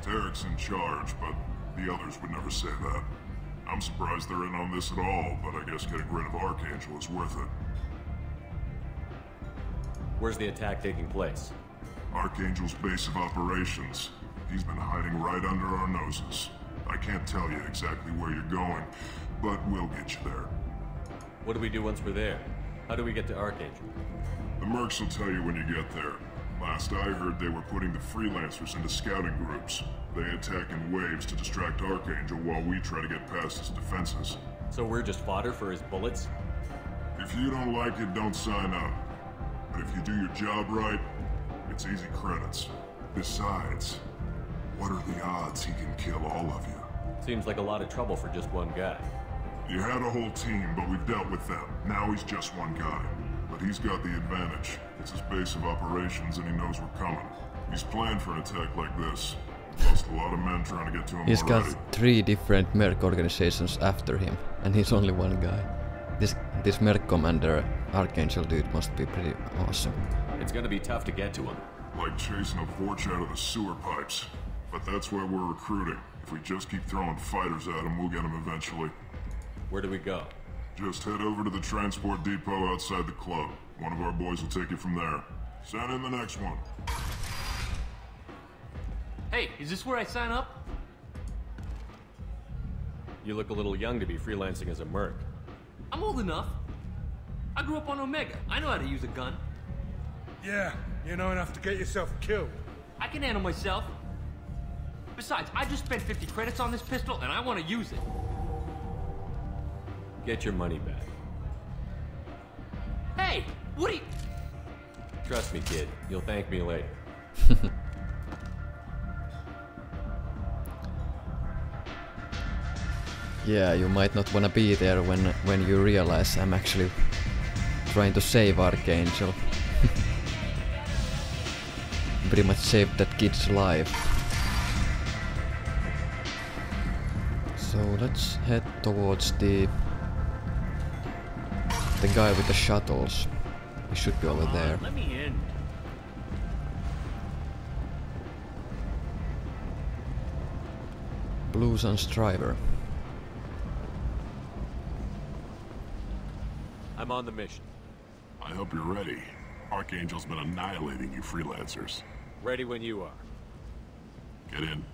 Tarek's in charge, but the others would never say that. I'm surprised they're in on this at all, but I guess getting rid of Archangel is worth it. Where's the attack taking place? Archangel's base of operations. He's been hiding right under our noses. I can't tell you exactly where you're going, but we'll get you there. What do we do once we're there? How do we get to Archangel? The mercs will tell you when you get there. Last I heard, they were putting the freelancers into scouting groups. They attack in waves to distract Archangel while we try to get past his defenses. So we're just fodder for his bullets? If you don't like it, don't sign up. But if you do your job right, it's easy credits. Besides, what are the odds he can kill all of you? Seems like a lot of trouble for just one guy. You had a whole team, but we've dealt with them. Now he's just one guy. But he's got the advantage. It's his base of operations and he knows we're coming. He's planned for an attack like this. Lost a lot of men trying to get to him He's already. got 3 different merc organizations after him, and he's only one guy. This merc commander, Archangel dude, must be pretty awesome. It's gonna be tough to get to him. Like chasing a Vorch out of the sewer pipes. But that's why we're recruiting. If we just keep throwing fighters at him, we'll get him eventually. Where do we go? Just head over to the transport depot outside the club. One of our boys will take you from there. Send in the next one. Hey, is this where I sign up? You look a little young to be freelancing as a merc. I'm old enough. I grew up on Omega. I know how to use a gun. Yeah, you know enough to get yourself killed. I can handle myself. Besides, I just spent 50 credits on this pistol and I want to use it. Get your money back. Hey, what are you... Trust me, kid. You'll thank me later. Yeah, you might not wanna be there when you realize I'm actually trying to save Archangel. Pretty much saved that kid's life. So let's head towards the guy with the shuttles. He should be over there. Let me in. Blue Suns driver. I'm on the mission. I hope you're ready. Archangel's been annihilating you freelancers. Ready when you are. Get in.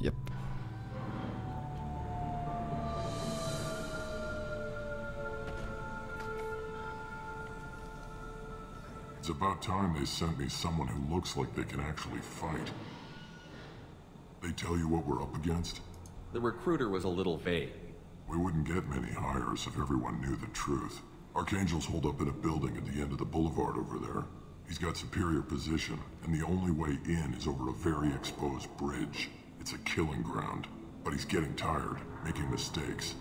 Yep. It's about time they sent me someone who looks like they can actually fight. They tell you what we're up against? The recruiter was a little vague. We wouldn't get many hires if everyone knew the truth. Archangel's holed up in a building at the end of the boulevard over there. He's got superior position, and the only way in is over a very exposed bridge. It's a killing ground, but he's getting tired, making mistakes.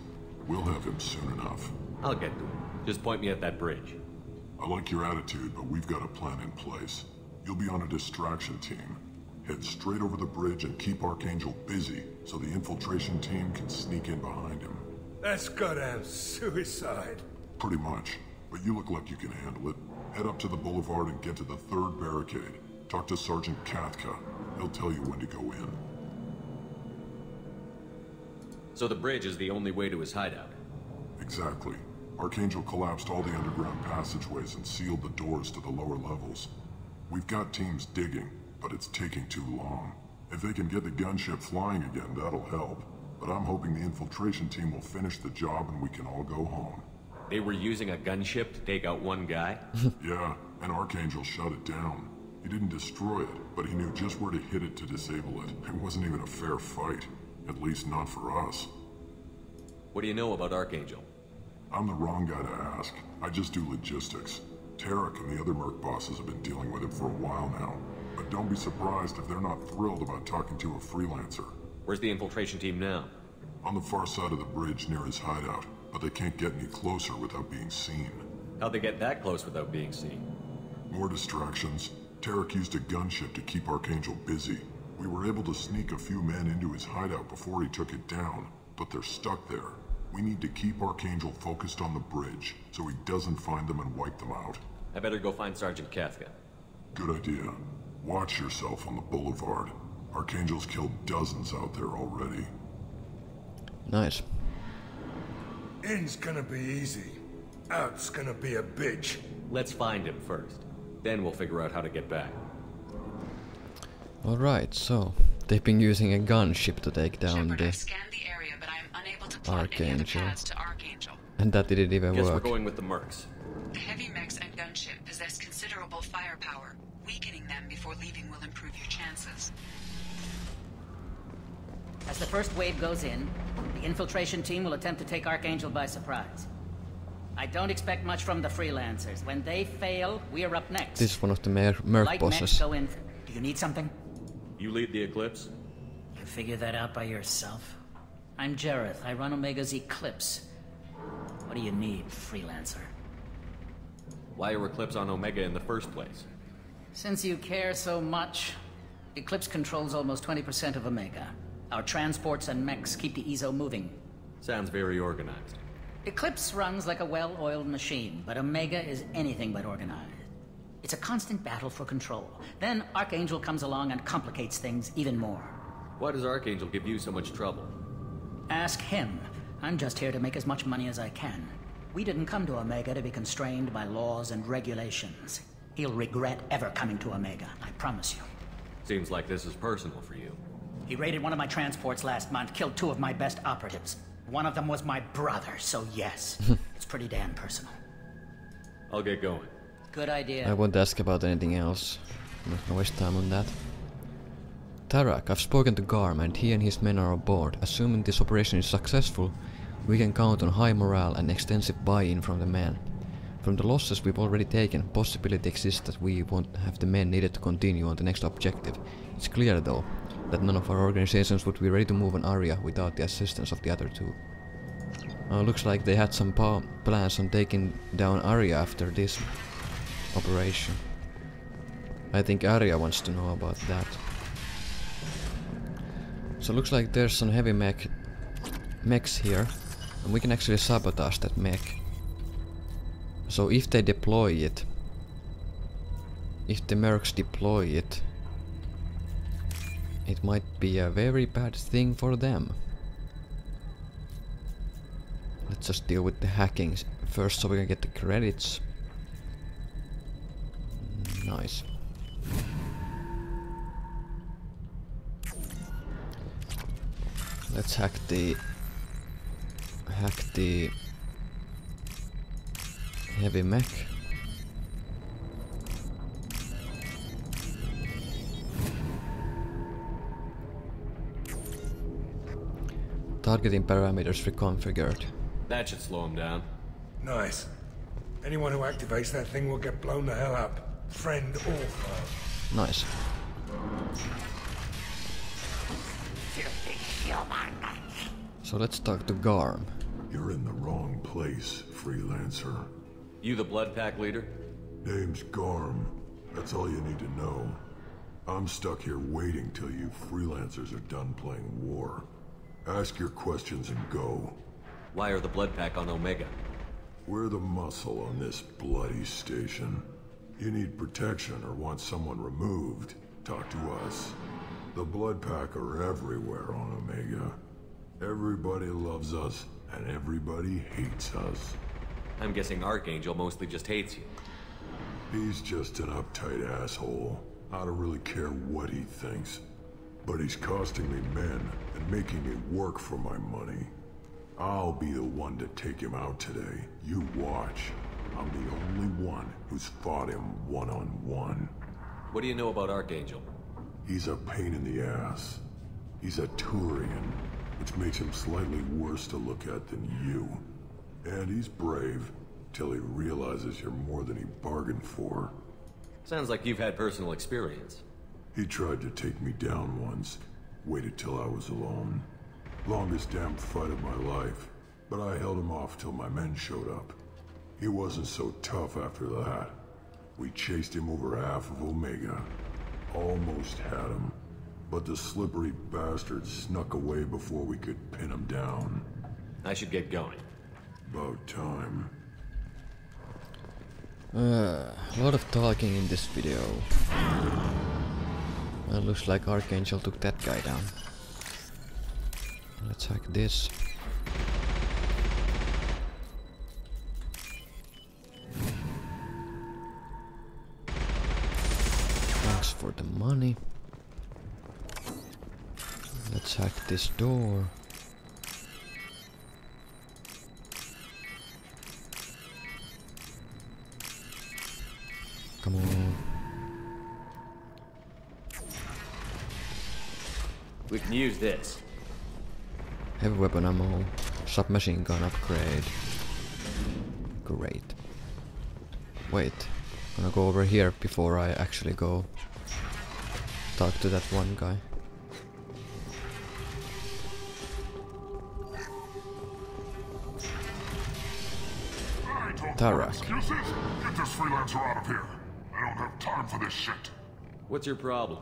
We'll have him soon enough. I'll get to him. Just point me at that bridge. I like your attitude, but we've got a plan in place. You'll be on a distraction team. Head straight over the bridge and keep Archangel busy, so the infiltration team can sneak in behind him. That's goddamn suicide. Pretty much, but you look like you can handle it. Head up to the boulevard and get to the 3rd barricade. Talk to Sergeant Katka. He'll tell you when to go in. So the bridge is the only way to his hideout? Exactly. Archangel collapsed all the underground passageways and sealed the doors to the lower levels. We've got teams digging, but it's taking too long. If they can get the gunship flying again, that'll help. But I'm hoping the infiltration team will finish the job and we can all go home. They were using a gunship to take out one guy? Yeah, and Archangel shut it down. He didn't destroy it, but he knew just where to hit it to disable it. It wasn't even a fair fight. At least not for us. What do you know about Archangel? I'm the wrong guy to ask. I just do logistics. Tarek and the other merc bosses have been dealing with him for a while now. But don't be surprised if they're not thrilled about talking to a freelancer. Where's the infiltration team now? On the far side of the bridge near his hideout, but they can't get any closer without being seen. How'd they get that close without being seen? More distractions. Tarek used a gunship to keep Archangel busy. We were able to sneak a few men into his hideout before he took it down, but they're stuck there. We need to keep Archangel focused on the bridge, so he doesn't find them and wipe them out. I better go find Sergeant Katka. Good idea. Watch yourself on the boulevard. Archangel's killed dozens out there already. Nice. In's gonna be easy. Out's gonna be a bitch. Let's find him first. Then we'll figure out how to get back. Alright, so they've been using a gunship to take down Shepard, the I've scanned the area, but I am unable to plot any of the Archangel. paths to Archangel. And that didn't even Guess work. we're going with the mercs. The heavy mechs and gunship possess considerable firepower. Weakening them before leaving will improve your chances. As the first wave goes in, the infiltration team will attempt to take Archangel by surprise. I don't expect much from the freelancers. When they fail, we are up next. This is one of the merc Light bosses. mechs go in. Do you need something? You lead the Eclipse? You can figure that out by yourself. I'm Jareth. I run Omega's Eclipse. What do you need, freelancer? Why are Eclipse on Omega in the first place? Since you care so much, Eclipse controls almost 20% of Omega. Our transports and mechs keep the EZO moving. Sounds very organized. Eclipse runs like a well-oiled machine, but Omega is anything but organized. It's a constant battle for control. Then Archangel comes along and complicates things even more. Why does Archangel give you so much trouble? Ask him. I'm just here to make as much money as I can. We didn't come to Omega to be constrained by laws and regulations. He'll regret ever coming to Omega, I promise you. Seems like this is personal for you. He raided one of my transports last month, killed 2 of my best operatives. One of them was my brother, so yes, it's pretty damn personal. I'll get going. Good idea. I won't ask about anything else. I'm not gonna waste time on that. Tarak, I've spoken to Garm and he and his men are aboard. Assuming this operation is successful, we can count on high morale and extensive buy-in from the men. From the losses we've already taken, possibility exists that we won't have the men needed to continue on the next objective. It's clear though, that none of our organizations would be ready to move an area without the assistance of the other 2. Looks like they had some plans on taking down Arya after this operation. I think Arya wants to know about that. So looks like there's some heavy mechs here, and we can actually sabotage that mech. So if they deploy it, if the mercs deploy it, it might be a very bad thing for them. Let's just deal with the hacking first so we can get the credits. Nice. Let's hack the heavy mech. Targeting parameters reconfigured. That should slow him down. Nice. Anyone who activates that thing will get blown the hell up. Friend or foe. Nice. So let's talk to Garm. You're in the wrong place, freelancer. You the Blood Pack leader? Name's Garm. That's all you need to know. I'm stuck here waiting till you freelancers are done playing war. Ask your questions and go. Why are the Blood Pack on Omega? We're the muscle on this bloody station. You need protection or want someone removed, talk to us. The Blood Pack are everywhere on Omega. Everybody loves us, and everybody hates us. I'm guessing Archangel mostly just hates you. He's just an uptight asshole. I don't really care what he thinks. But he's costing me men and making me work for my money. I'll be the one to take him out today. You watch. I'm the only one who's fought him one-on-one. What do you know about Archangel? He's a pain in the ass. He's a Turian, which makes him slightly worse to look at than you. And he's brave, till he realizes you're more than he bargained for. Sounds like you've had personal experience. He tried to take me down once, waited till I was alone. Longest damn fight of my life, but I held him off till my men showed up. He wasn't so tough after that. We chased him over half of Omega. Almost had him, but the slippery bastard snuck away before we could pin him down. I should get going. About time. A lot of talking in this video. Well, looks like Archangel took that guy down. Let's hack this. Thanks for the money. Let's hack this door. Come on. We can use this. Heavy weapon ammo. Submachine gun upgrade. Great. Wait. I'm gonna go over here before I actually go talk to that one guy. Tarak. Excuses? Get this freelancer out of here. I don't have time for this shit. What's your problem?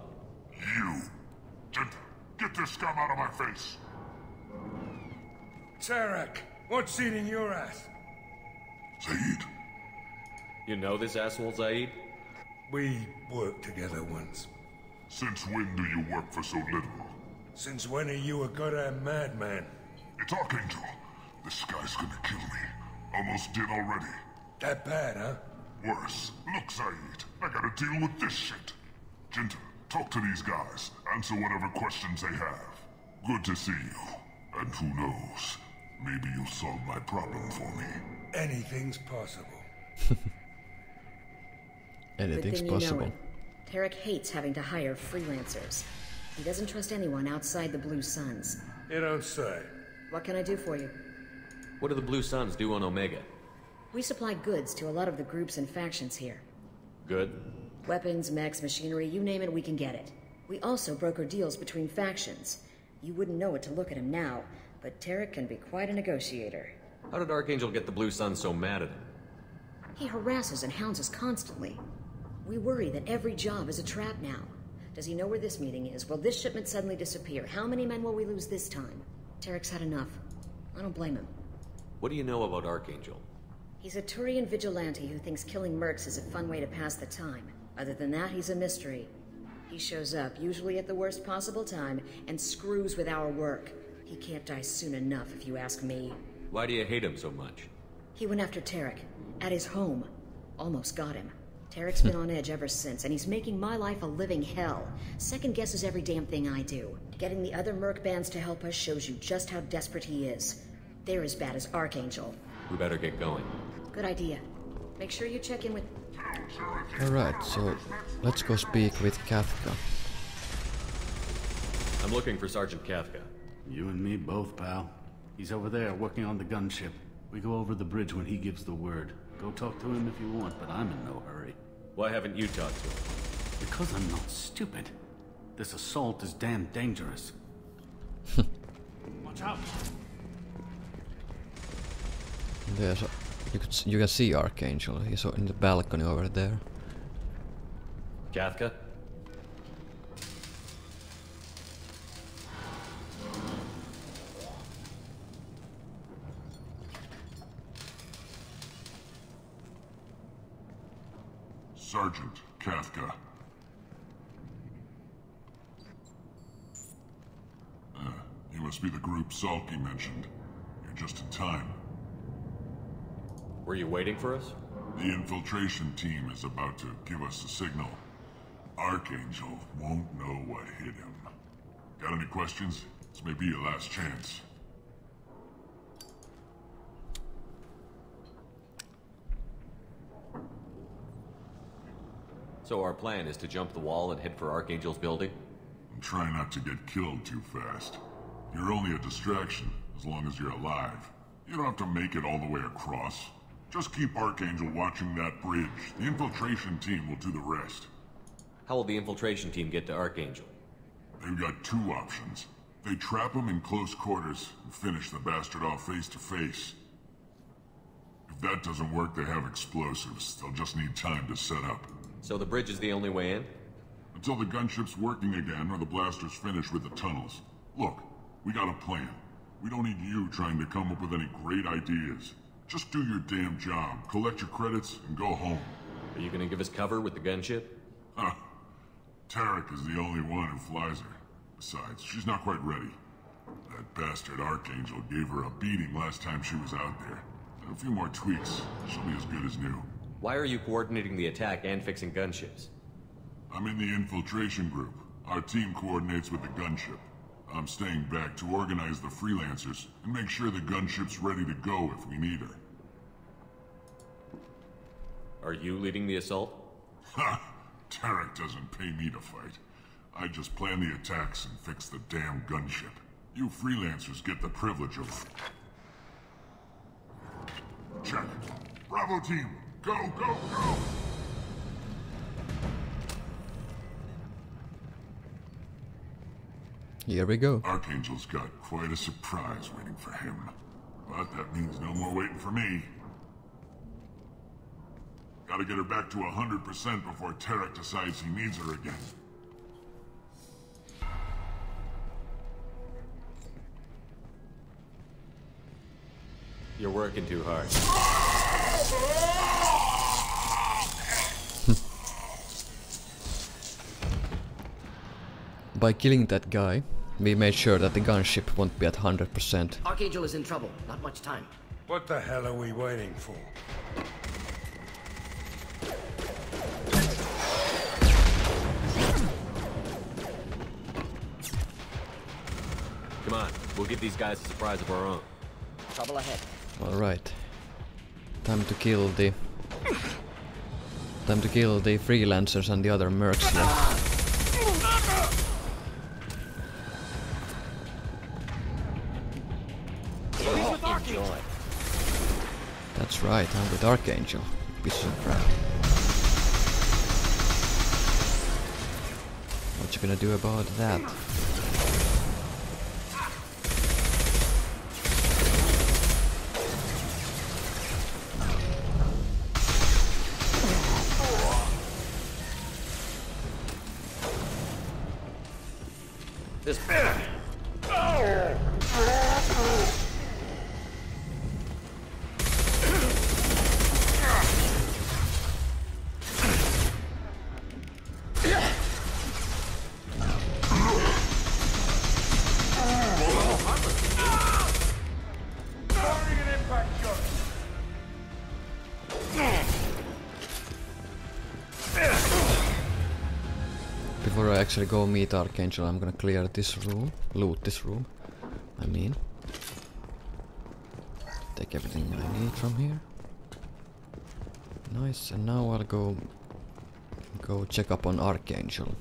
You. Get this scum out of my face. Tarak, what's eating your ass? Zaid. You know this asshole, Zaid? We worked together once. Since when do you work for so little? Since when are you a goddamn madman? It's Archangel. This guy's gonna kill me. Almost did already. That bad, huh? Worse. Look, Zaid, I gotta deal with this shit. Jinta, talk to these guys. Answer whatever questions they have. Good to see you. And who knows, maybe you'll solve my problem for me. Anything's possible. Anything's possible. Tarak hates having to hire freelancers. He doesn't trust anyone outside the Blue Suns. You don't say. What can I do for you? What do the Blue Suns do on Omega? We supply goods to a lot of the groups and factions here. Good. Weapons, mechs, machinery, you name it, we can get it. We also broker deals between factions. You wouldn't know it to look at him now, but Tarak can be quite a negotiator. How did Archangel get the Blue Suns so mad at him? He harasses and hounds us constantly. We worry that every job is a trap now. Does he know where this meeting is? Will this shipment suddenly disappear? How many men will we lose this time? Tarek's had enough. I don't blame him. What do you know about Archangel? He's a Turian vigilante who thinks killing mercs is a fun way to pass the time. Other than that, he's a mystery. He shows up, usually at the worst possible time, and screws with our work. He can't die soon enough, if you ask me. Why do you hate him so much? He went after Tarek, at his home. Almost got him. Tarek's been on edge ever since, and he's making my life a living hell. Second guesses every damn thing I do. Getting the other merc bands to help us shows you just how desperate he is. They're as bad as Archangel. We better get going. Good idea. Make sure you check in with... Alright, so let's go speak with Kafka. I'm looking for Sergeant Kafka. You and me both, pal. He's over there working on the gunship. We go over the bridge when he gives the word. Go talk to him if you want, but I'm in no hurry. Why haven't you talked to him? Because I'm not stupid. This assault is damn dangerous. Watch out! There's you can see Archangel. He's in the balcony over there. Kafka? Sergeant Kafka. You must be the group Salky mentioned. You're just in time. Were you waiting for us? The infiltration team is about to give us a signal. Archangel won't know what hit him. Got any questions? This may be your last chance. So our plan is to jump the wall and head for Archangel's building? And try not to get killed too fast. You're only a distraction, as long as you're alive. You don't have to make it all the way across. Just keep Archangel watching that bridge. The infiltration team will do the rest. How will the infiltration team get to Archangel? They've got two options. They trap him in close quarters and finish the bastard off face to face. If that doesn't work, they have explosives. They'll just need time to set up. So the bridge is the only way in? Until the gunship's working again or the blasters finish with the tunnels. Look, we got a plan. We don't need you trying to come up with any great ideas. Just do your damn job, collect your credits, and go home. Are you gonna give us cover with the gunship? Huh. Tarek is the only one who flies her. Besides, she's not quite ready. That bastard Archangel gave her a beating last time she was out there. A few more tweaks, she'll be as good as new. Why are you coordinating the attack and fixing gunships? I'm in the infiltration group. Our team coordinates with the gunship. I'm staying back to organize the freelancers and make sure the gunship's ready to go if we need her. Are you leading the assault? Ha! Tarek doesn't pay me to fight. I just plan the attacks and fix the damn gunship. You freelancers get the privilege of... Check. Bravo team! Go, go, go! Here we go. Archangel's got quite a surprise waiting for him. But that means no more waiting for me. Gotta get her back to 100% before Tarek decides he needs her again. You're working too hard. By killing that guy, we made sure that the gunship won't be at 100%. Archangel is in trouble. Not much time. What the hell are we waiting for? Come on, we'll give these guys a surprise of our own. Trouble ahead. Alright. Time to kill the freelancers and the other mercs here. Enjoy. That's right, I'm with Archangel. Piece of crap. What you gonna do about that? This... Before I actually go meet Archangel, I'm gonna clear this room, loot this room, I mean. Take everything I need from here. Nice, and now I'll go check up on Archangel.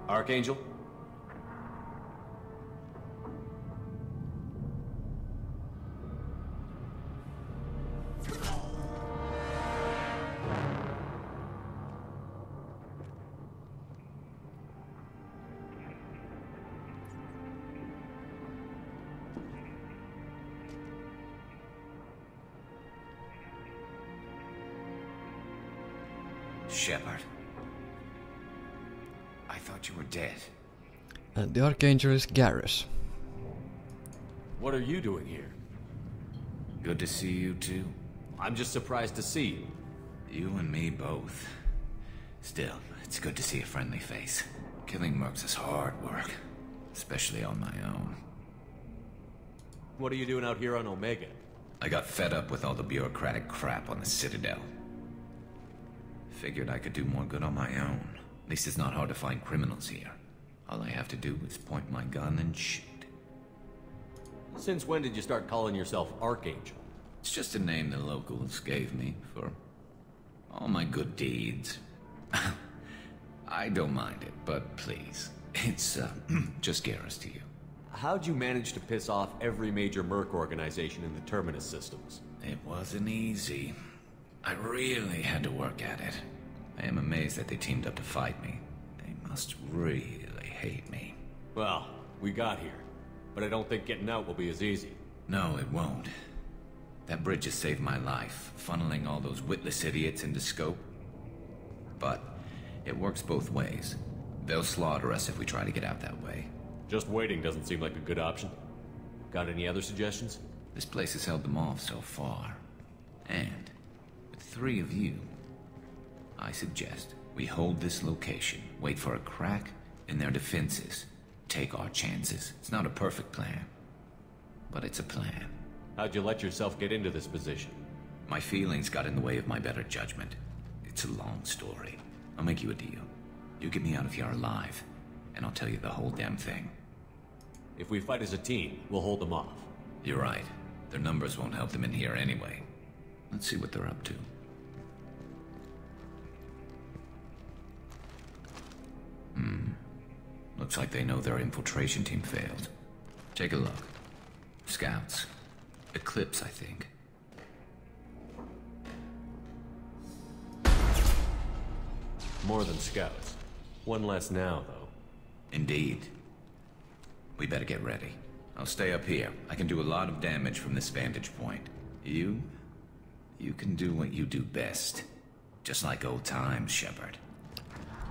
Archangel? Shepard. I thought you were dead. And the Archangel is Garrus. What are you doing here? Good to see you too. I'm just surprised to see you. You and me both. Still, it's good to see a friendly face. Killing mercs is hard work, especially on my own. What are you doing out here on Omega? I got fed up with all the bureaucratic crap on the Citadel. Figured I could do more good on my own. At least it's not hard to find criminals here. All I have to do is point my gun and shoot. Since when did you start calling yourself Archangel? It's just a name the locals gave me for all my good deeds. I don't mind it, but please, it's just Garrus to you. How'd you manage to piss off every major merc organization in the Terminus systems? It wasn't easy. I really had to work at it. I am amazed that they teamed up to fight me. They must really hate me. Well, we got here, but I don't think getting out will be as easy. No, it won't. That bridge has saved my life, funneling all those witless idiots into scope. But it works both ways. They'll slaughter us if we try to get out that way. Just waiting doesn't seem like a good option. Got any other suggestions? This place has held them off so far. And with 3 of you, I suggest we hold this location, wait for a crack in their defenses, take our chances. It's not a perfect plan, but it's a plan. How'd you let yourself get into this position? My feelings got in the way of my better judgment. It's a long story. I'll make you a deal. You get me out of here alive, and I'll tell you the whole damn thing. If we fight as a team, we'll hold them off. You're right. Their numbers won't help them in here anyway. Let's see what they're up to. Looks like they know their infiltration team failed. Take a look. Scouts. Eclipse, I think. More than scouts. One less now, though. Indeed. We better get ready. I'll stay up here. I can do a lot of damage from this vantage point. You can do what you do best. Just like old times, Shepard.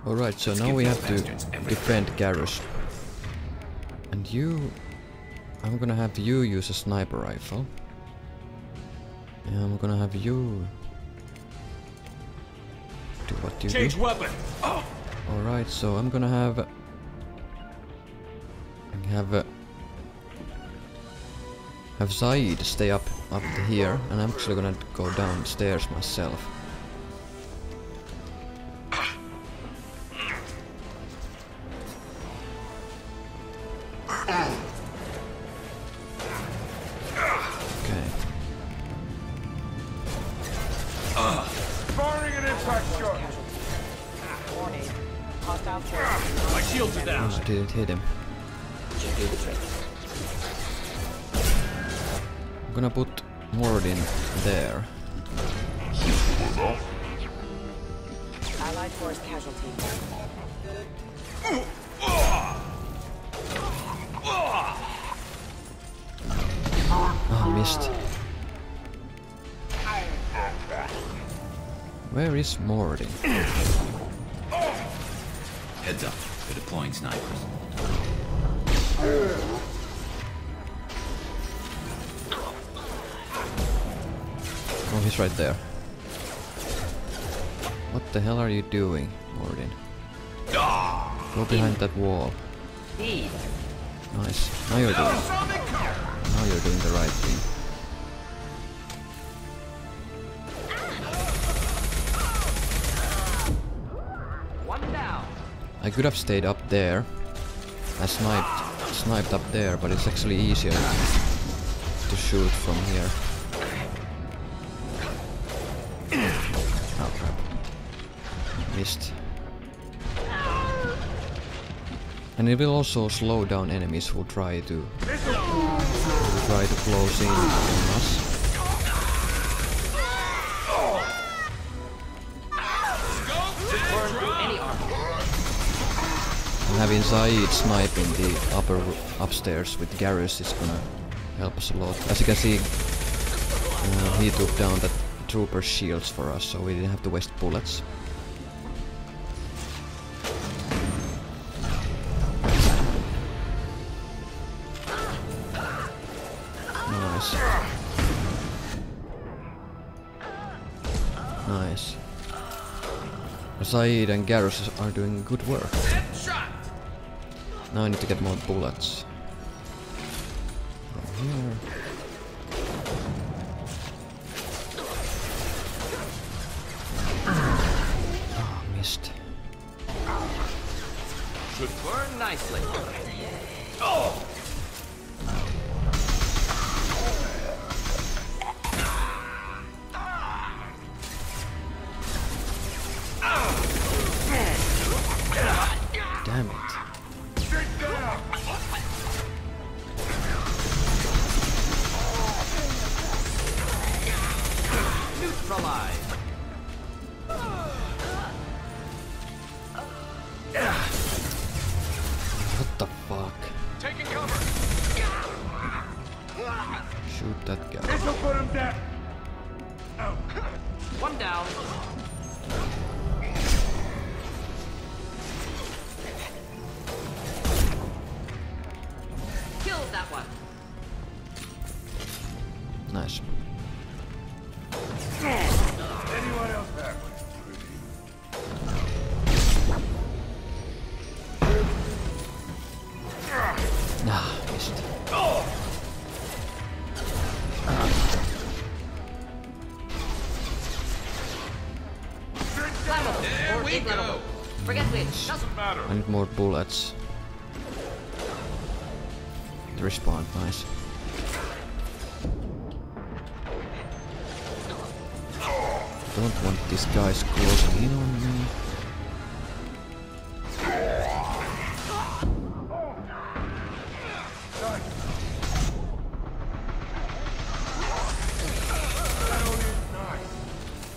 Alright, so now we have to defend Garrus. And I'm gonna have you use a sniper rifle. And I'm gonna have you do what you do. Change weapon! Oh! Alright, so I'm gonna have Zaid stay up here, and I'm actually gonna go downstairs myself. Okay. Firing an impact shot. Warning. Hostile My shields are down. Did it hit him? I'm gonna put Mord in there. Allied force casualty. Ah, missed. Where is Morty? Heads up, they're deploying snipers. Oh, he's right there. What the hell are you doing, Mordin? Go behind that wall. Nice. Now you're doing the right thing. I could have stayed up there. I sniped up there, but it's actually easier to shoot from here. Oh crap. Missed. And it will also slow down enemies who try to close in on us. And having Zaid sniping the upstairs with Garrus is gonna help us a lot. As you can see, he took down that trooper's shields for us, so we didn't have to waste bullets. Nice. Nice. Zaid and Garrus are doing good work. Now I need to get more bullets. From here. Oh, missed. Should burn nicely. Damn it. Neutralize. What the fuck? Taking cover. Shoot that guy. This will put him down. One down. Killed that one. Nice. Anyone else have? Nah, missed. There we go. Forget me. Doesn't matter. I need more bullets. The respawn, nice. Don't want these guys closing in on me.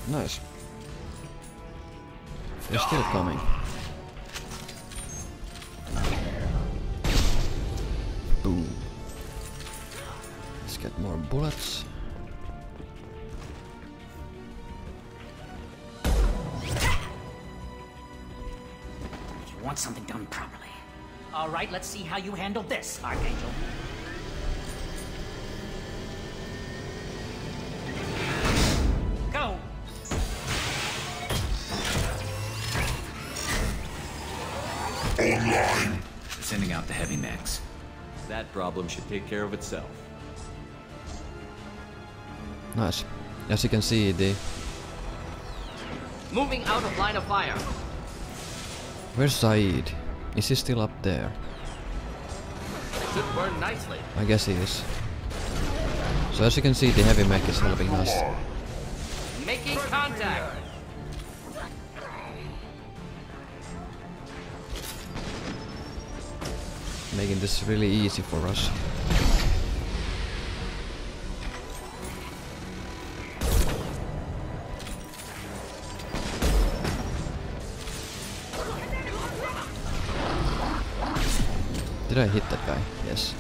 Nice. They're still coming. Boom. Let's get more bullets. You want something done properly. All right, let's see how you handle this, Archangel. Go! Online. Sending out the heavy mechs. That problem should take care of itself. Nice. As you can see, Moving out of line of fire. Where's Zaid? Is he still up there? Should burn nicely. I guess he is. So as you can see, the heavy mech is helping us. Making contact. Making this really easy for us. Did I hit that guy? Yes.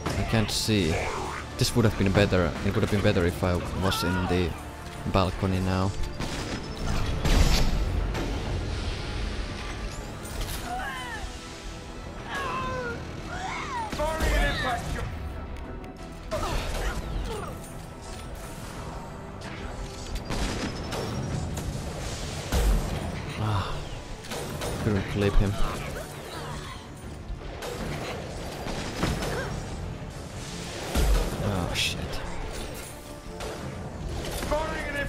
I can't see This would have been better. It would have been better if I was in the balcony now. Couldn't clip him. Oh shit.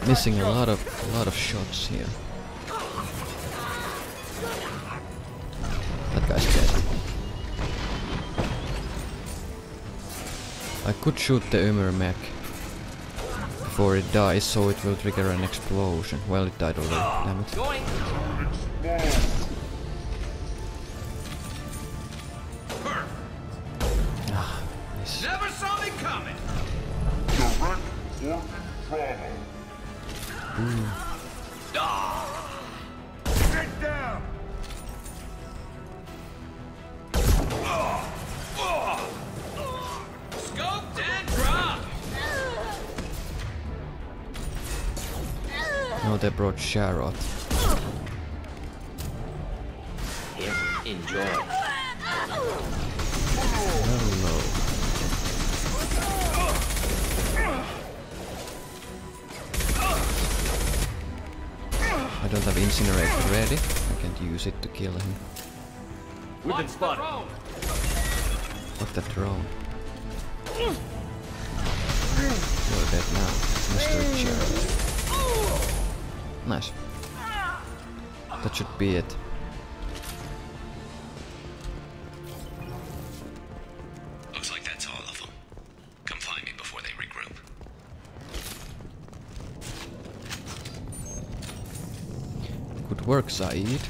Missing a lot of shots here. That guy's dead. I could shoot the Ummer mech before it dies, so it will trigger an explosion. Well, it died already. Damn it. Never saw me coming. Get down. Scoped and dropped. No, they brought Sharot. Here, enjoy. Hello. I don't have Incinerator ready. I can't use it to kill him. We've been spotted. Fuck that drone. You're dead now, Mr. Sharot. Nice. That should be it. Looks like that's all of them. Come find me before they regroup. Good work, Saeed.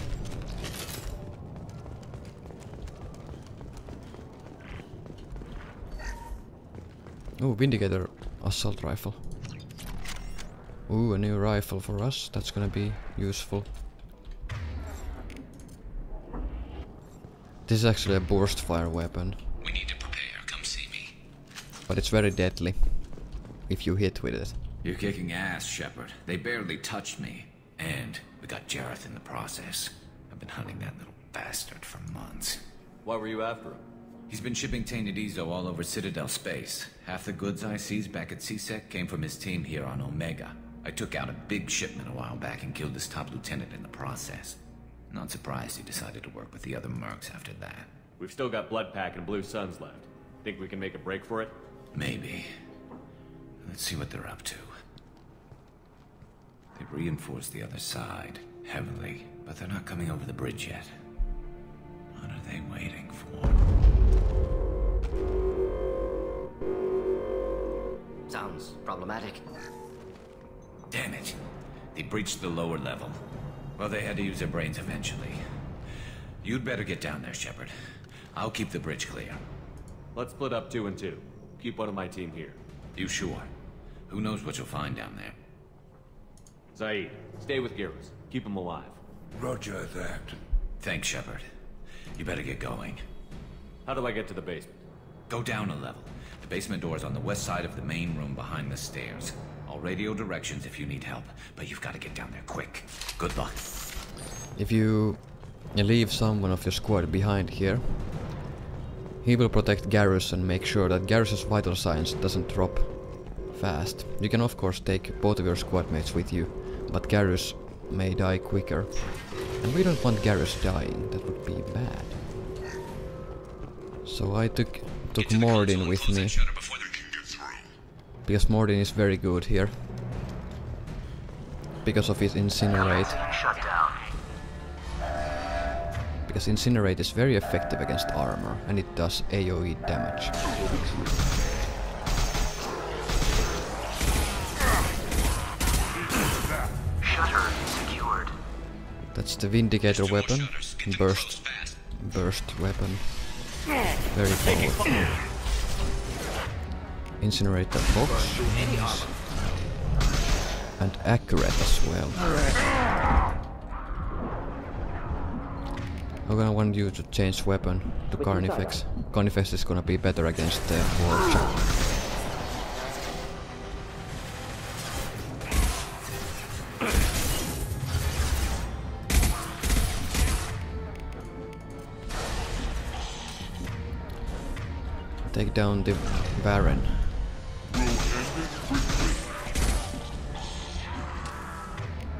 Ooh, Vindicator assault rifle. Ooh, a new rifle for us. That's gonna be useful. This is actually a burst fire weapon. We need to prepare. Come see me. But it's very deadly if you hit with it. You're kicking ass, Shepard. They barely touched me. And we got Jareth in the process. I've been hunting that little bastard for months. Why were you after him? He's been shipping tainted Ezo all over Citadel space. Half the goods I seized back at CSEC came from his team here on Omega. I took out a big shipment a while back and killed his top lieutenant in the process. Not surprised he decided to work with the other mercs after that. We've still got Bloodpack and Blue Suns left. Think we can make a break for it? Maybe. Let's see what they're up to. They've reinforced the other side, heavily, but they're not coming over the bridge yet. What are they waiting for? Sounds problematic. Damn it. They breached the lower level. Well, they had to use their brains eventually. You'd better get down there, Shepard. I'll keep the bridge clear. Let's split up 2 and 2. Keep one of my team here. You sure? Who knows what you'll find down there? Zaid, stay with Garrus. Keep him alive. Roger that. Thanks, Shepard. You better get going. How do I get to the basement? Go down a level. The basement door is on the west side of the main room behind the stairs. I'll radio directions if you need help, but you've got to get down there quick. Good luck. If you leave someone of your squad behind here, he will protect Garrus and make sure that Garrus's vital signs doesn't drop fast. You can of course take both of your squad mates with you, but Garrus may die quicker. And we don't want Garrus dying, that would be bad. So I took Mordin with me, because Mordin is very good here. Because of his Incinerate. Because Incinerate is very effective against armor, and it does AoE damage. Shutter secured. That's the Vindicator weapon. Burst weapon. Very powerful. Incinerator box. Nice. And accurate as well. I'm gonna want you to change weapon to Carnifex. Carnifex is gonna be better against the Vulture. take down the Baron.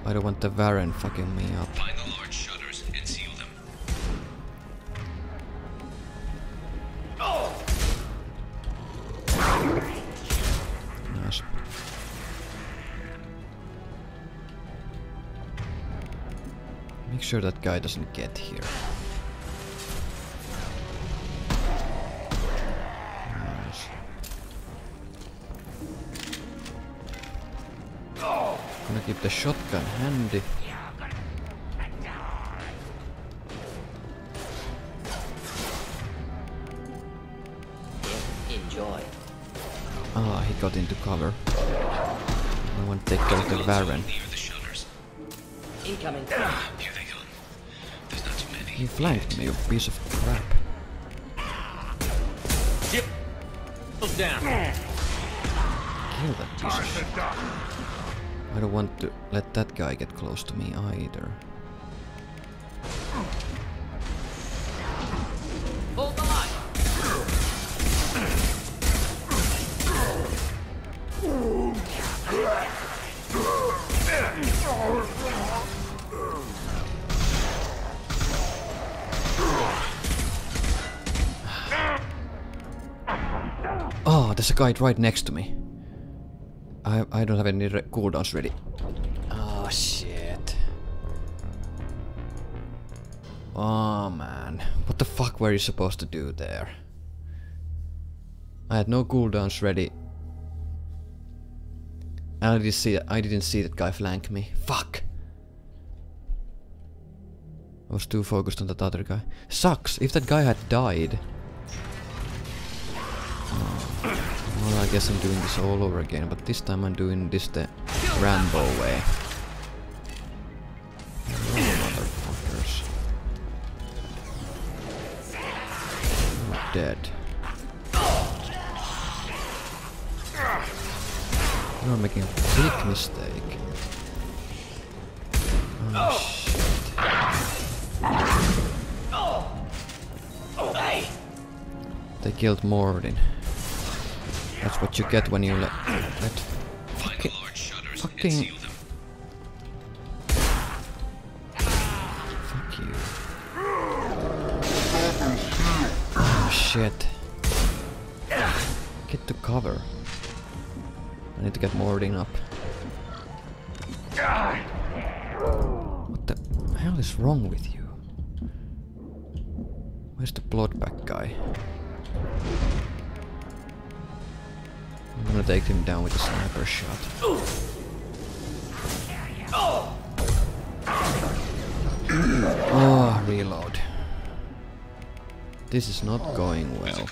I don't want the Baron fucking me up. Find the large shutters and seal them. Nice. Make sure that guy doesn't get here. Nice. Gonna keep the shotgun handy. Enjoy. Ah, he got into cover. I want to take care of the Baron. Incoming. He flanked me, you piece of crap. Yep. Look down. Kill that piece of shit. I don't want to let that guy get close to me either. Hold the line. Oh, there's a guy right next to me. I don't have any cooldowns ready. Oh shit. Oh man. What the fuck were you supposed to do there? I had no cooldowns ready. And I didn't see that guy flank me. Fuck! I was too focused on that other guy. Sucks! If that guy had died... Well, I guess I'm doing this all over again, but this time I'm doing this the Rambo way. Oh, motherfuckers. You're dead. You're making a big mistake. Oh, shit. They killed Mordin. That's what you get when you let fucking fuck you. Oh shit. Get to cover. I need to get Mordin up. What the hell is wrong with you? Where's the bloodback guy? I'm gonna take him down with a sniper shot. Oh, reload. This is not going well.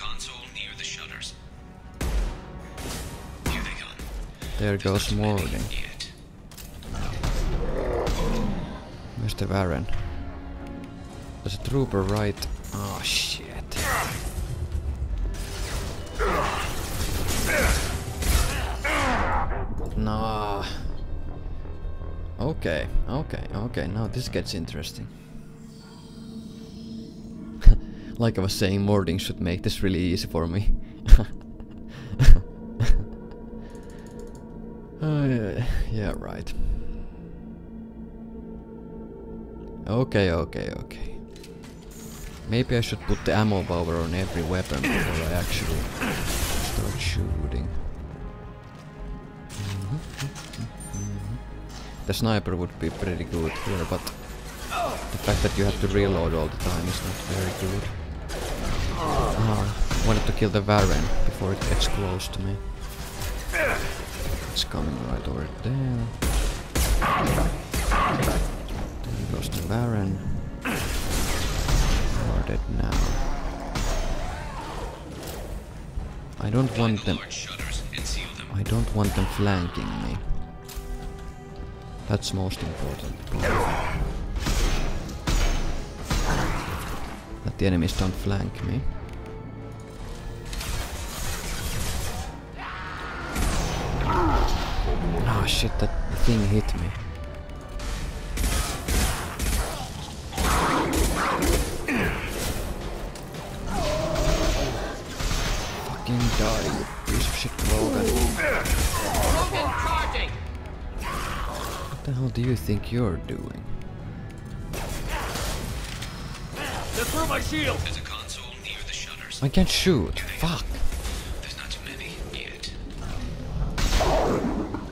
There goes Morgan. Where's the Baron? There's a trooper right. Oh shit. No. Okay, now this gets interesting. Like I was saying, Mording should make this really easy for me. Yeah, right. Okay. Maybe I should put the ammo power on every weapon before I actually start shooting. The sniper would be pretty good here, but the fact that you have to reload all the time is not very good. I wanted to kill the Baron before it gets close to me. It's coming right over there. There goes the Baron. You're dead now. I don't want them flanking me. That's most important. That the enemies don't flank me. Oh shit, that thing hit me. Fucking die, you piece of shit, Logan. Logan charging! What the hell do you think you're doing? They're through my shield! There's a console near the shutters. I can't shoot. Fuck. There's not too many yet.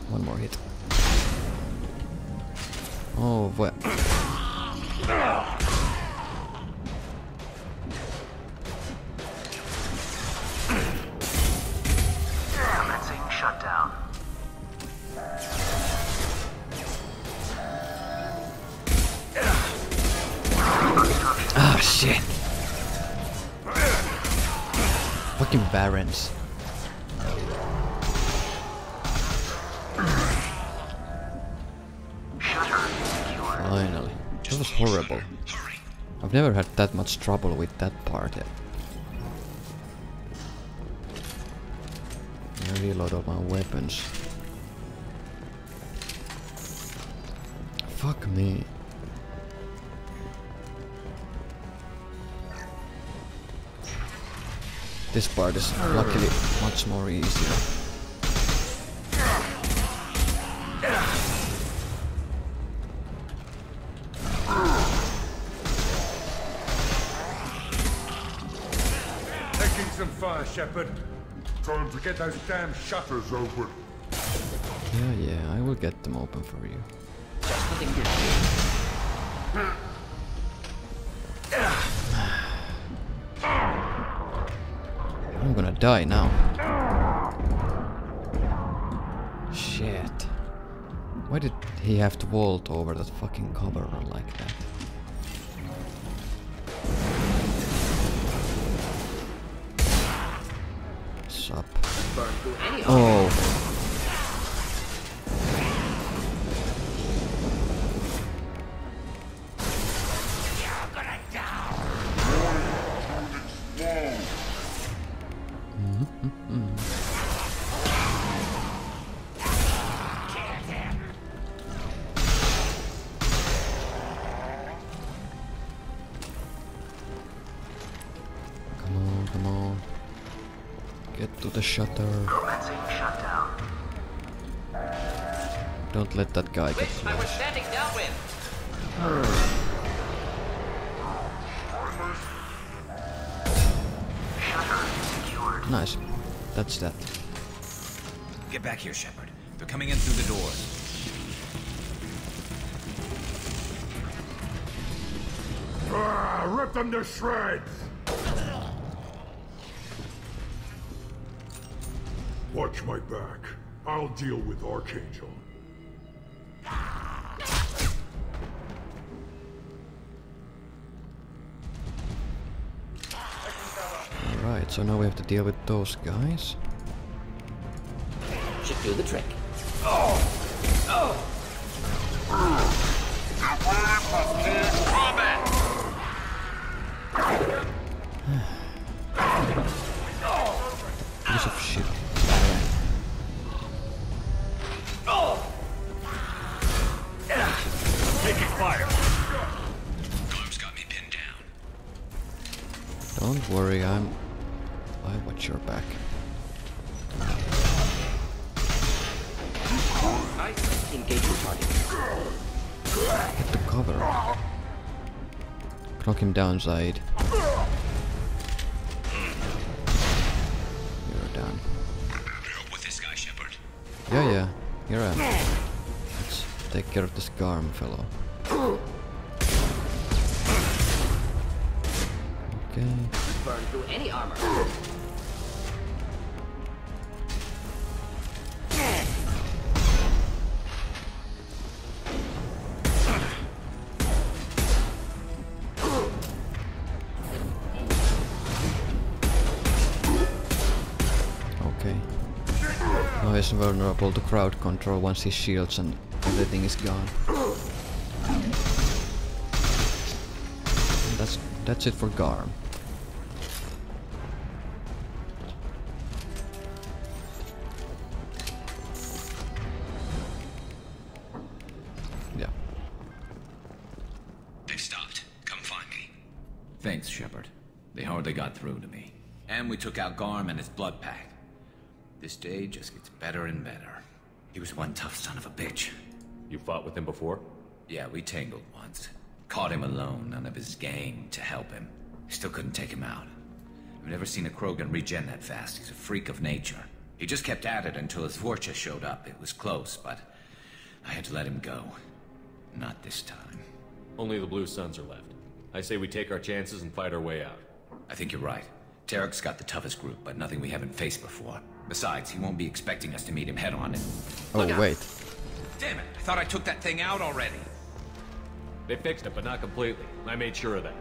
One more hit. Oh, what? Commencing shutdown. Ah, shit. Fucking barons. Finally. That was horrible. I've never had that much trouble with that part yet. I reload all my weapons. Fuck me. This part is luckily much more easier. Taking some fire, Shepard. Time to get those damn shutters open. Yeah, I will get them open for you. I'm gonna die now. Shit. Why did he have to vault over that fucking cover like that? Sup. Oh. Come on. Get to the shutter. Commencing shutdown. Don't let that guy get I was close. standing downwind. Nice. That's that. Get back here, Shepard. They're coming in through the doors. Rip them to shreds! Watch my back. I'll deal with Archangel. Alright, so now we have to deal with those guys. Should do the trick. Piece of shit. Taking fire. Arm's got me pinned down. Don't worry, I watch your back. Nice. Engage your target. Hit the cover. Knock him down, Zaid. You're done. Help with this guy, Shepard. Yeah, here I am. Let's take care of this Garm fellow. Okay. Burn through any armor. Okay. Now he's vulnerable to crowd control once his shields and everything is gone. That's it for Garm. Yeah. They've stopped. Come find me. Thanks, Shepard. They hardly got through to me. And we took out Garm and his blood pack. This day just gets better and better. He was one tough son of a bitch. You fought with him before? Yeah, we tangled once. Caught him alone, none of his gang to help him. Still couldn't take him out. I've never seen a Krogan regen that fast. He's a freak of nature. He just kept at it until his Vorcha showed up. It was close, but I had to let him go. Not this time. Only the Blue Suns are left. I say we take our chances and fight our way out. I think you're right. Tarek's got the toughest group, but nothing we haven't faced before. Besides, he won't be expecting us to meet him head-on. Oh, wait. Damn it! I thought I took that thing out already. They fixed it, but not completely. I made sure of that.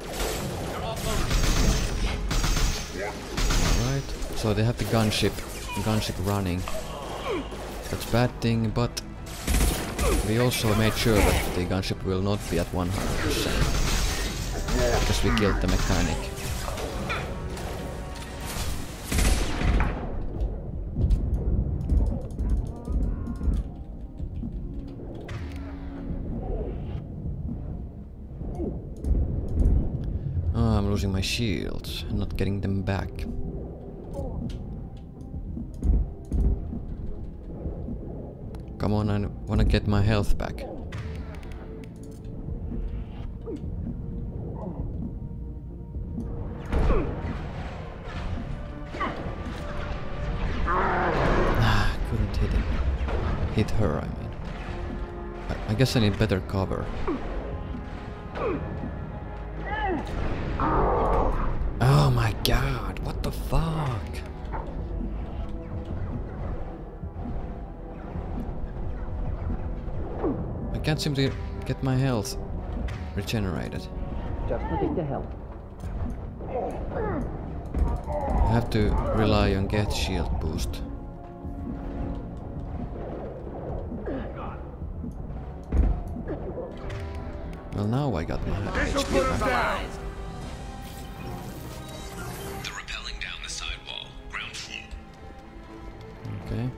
Right, so they have the gunship running. That's a bad thing, but we also made sure that the gunship will not be at 100%. Because we killed the mechanic. I'm losing my shields and not getting them back. Come on, I wanna get my health back. Couldn't hit him. Hit her, I mean. I guess I need better cover. Oh my god, what the fuck? I can't seem to get my health regenerated. Just nothing to help. I have to rely on get shield boost. Well, now I got my HP back. They're rappelling down the sidewall. Ground full. Okay.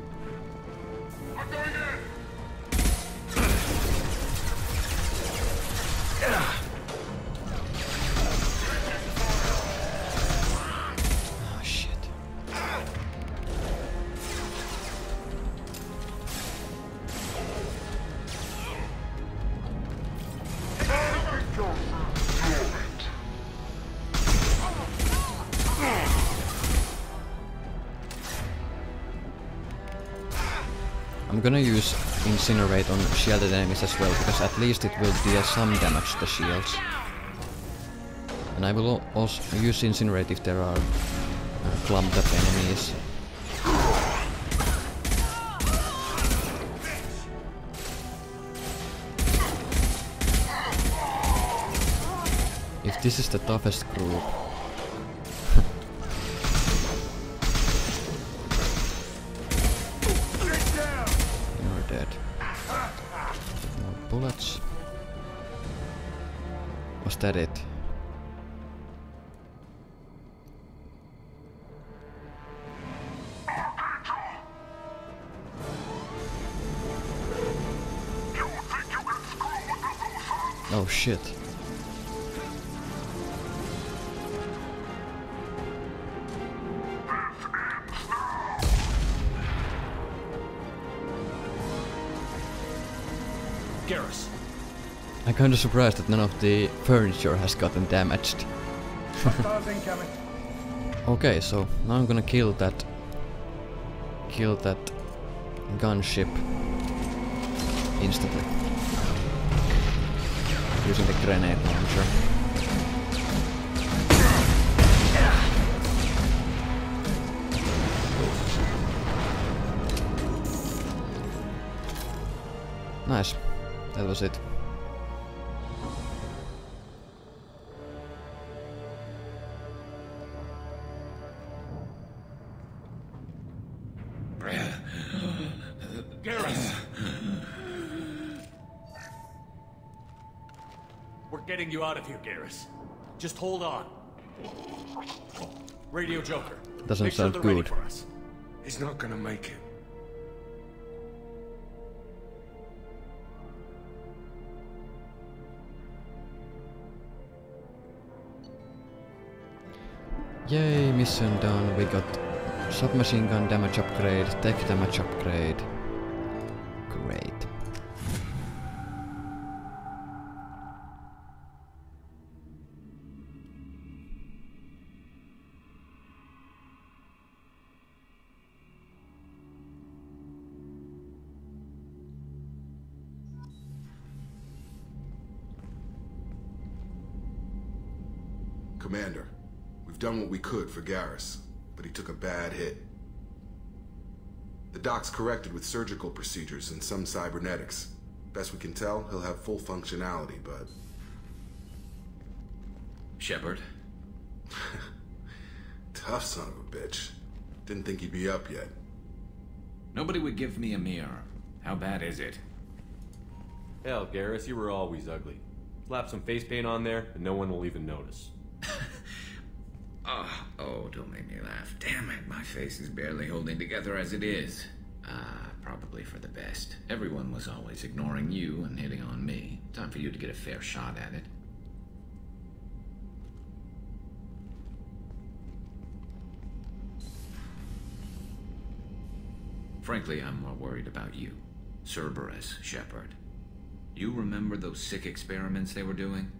Oh shit. I'm gonna use Incinerate on shielded enemies as well, because at least it will deal some damage to the shields. And I will also use Incinerate if there are clumped up enemies. If this is the toughest group... You're dead. More bullets. Was that it? Oh shit. Garrus. I'm kinda surprised that none of the furniture has gotten damaged. Okay, so now I'm gonna kill that gunship instantly. Using the grenade launcher. Nice. That was it. Garrus! We're getting you out of here, Garrus. Just hold on. Radio Joker. Doesn't make sure sound they're ready good. for us. He's not gonna make it. Yay, mission done. We got submachine gun damage upgrade, tech damage upgrade. Great. Commander, we've done what we could for Garrus, but he took a bad hit. The doc's corrected with surgical procedures and some cybernetics. Best we can tell, he'll have full functionality, but... Shepard? Tough son of a bitch. Didn't think he'd be up yet. Nobody would give me a mirror. How bad is it? Hell, Garrus, you were always ugly. Slap some face paint on there, and no one will even notice. Oh, don't make me laugh. Damn it, my face is barely holding together as it is. Probably for the best. Everyone was always ignoring you and hitting on me. Time for you to get a fair shot at it. Frankly, I'm more worried about you. Cerberus, Shepard. You remember those sick experiments they were doing?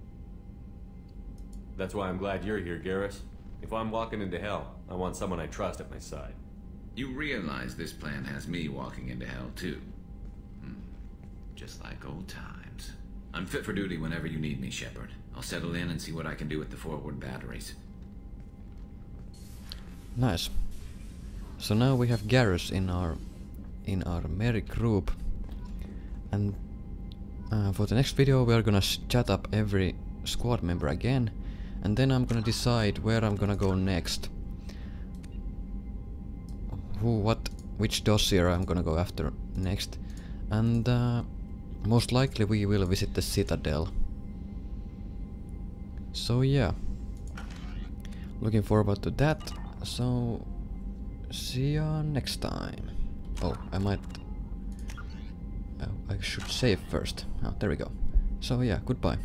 That's why I'm glad you're here, Garrus. If I'm walking into hell, I want someone I trust at my side. You realize this plan has me walking into hell, too. Just like old times. I'm fit for duty whenever you need me, Shepard. I'll settle in and see what I can do with the forward batteries. Nice. So now we have Garrus in our merry group, and for the next video we are gonna chat up every squad member again, and then I'm gonna decide where I'm gonna go next. Which dossier I'm gonna go after next, and most likely we will visit the Citadel. So yeah, looking forward to that. So see ya next time. Oh, I should save first. Oh, there we go. So yeah, goodbye.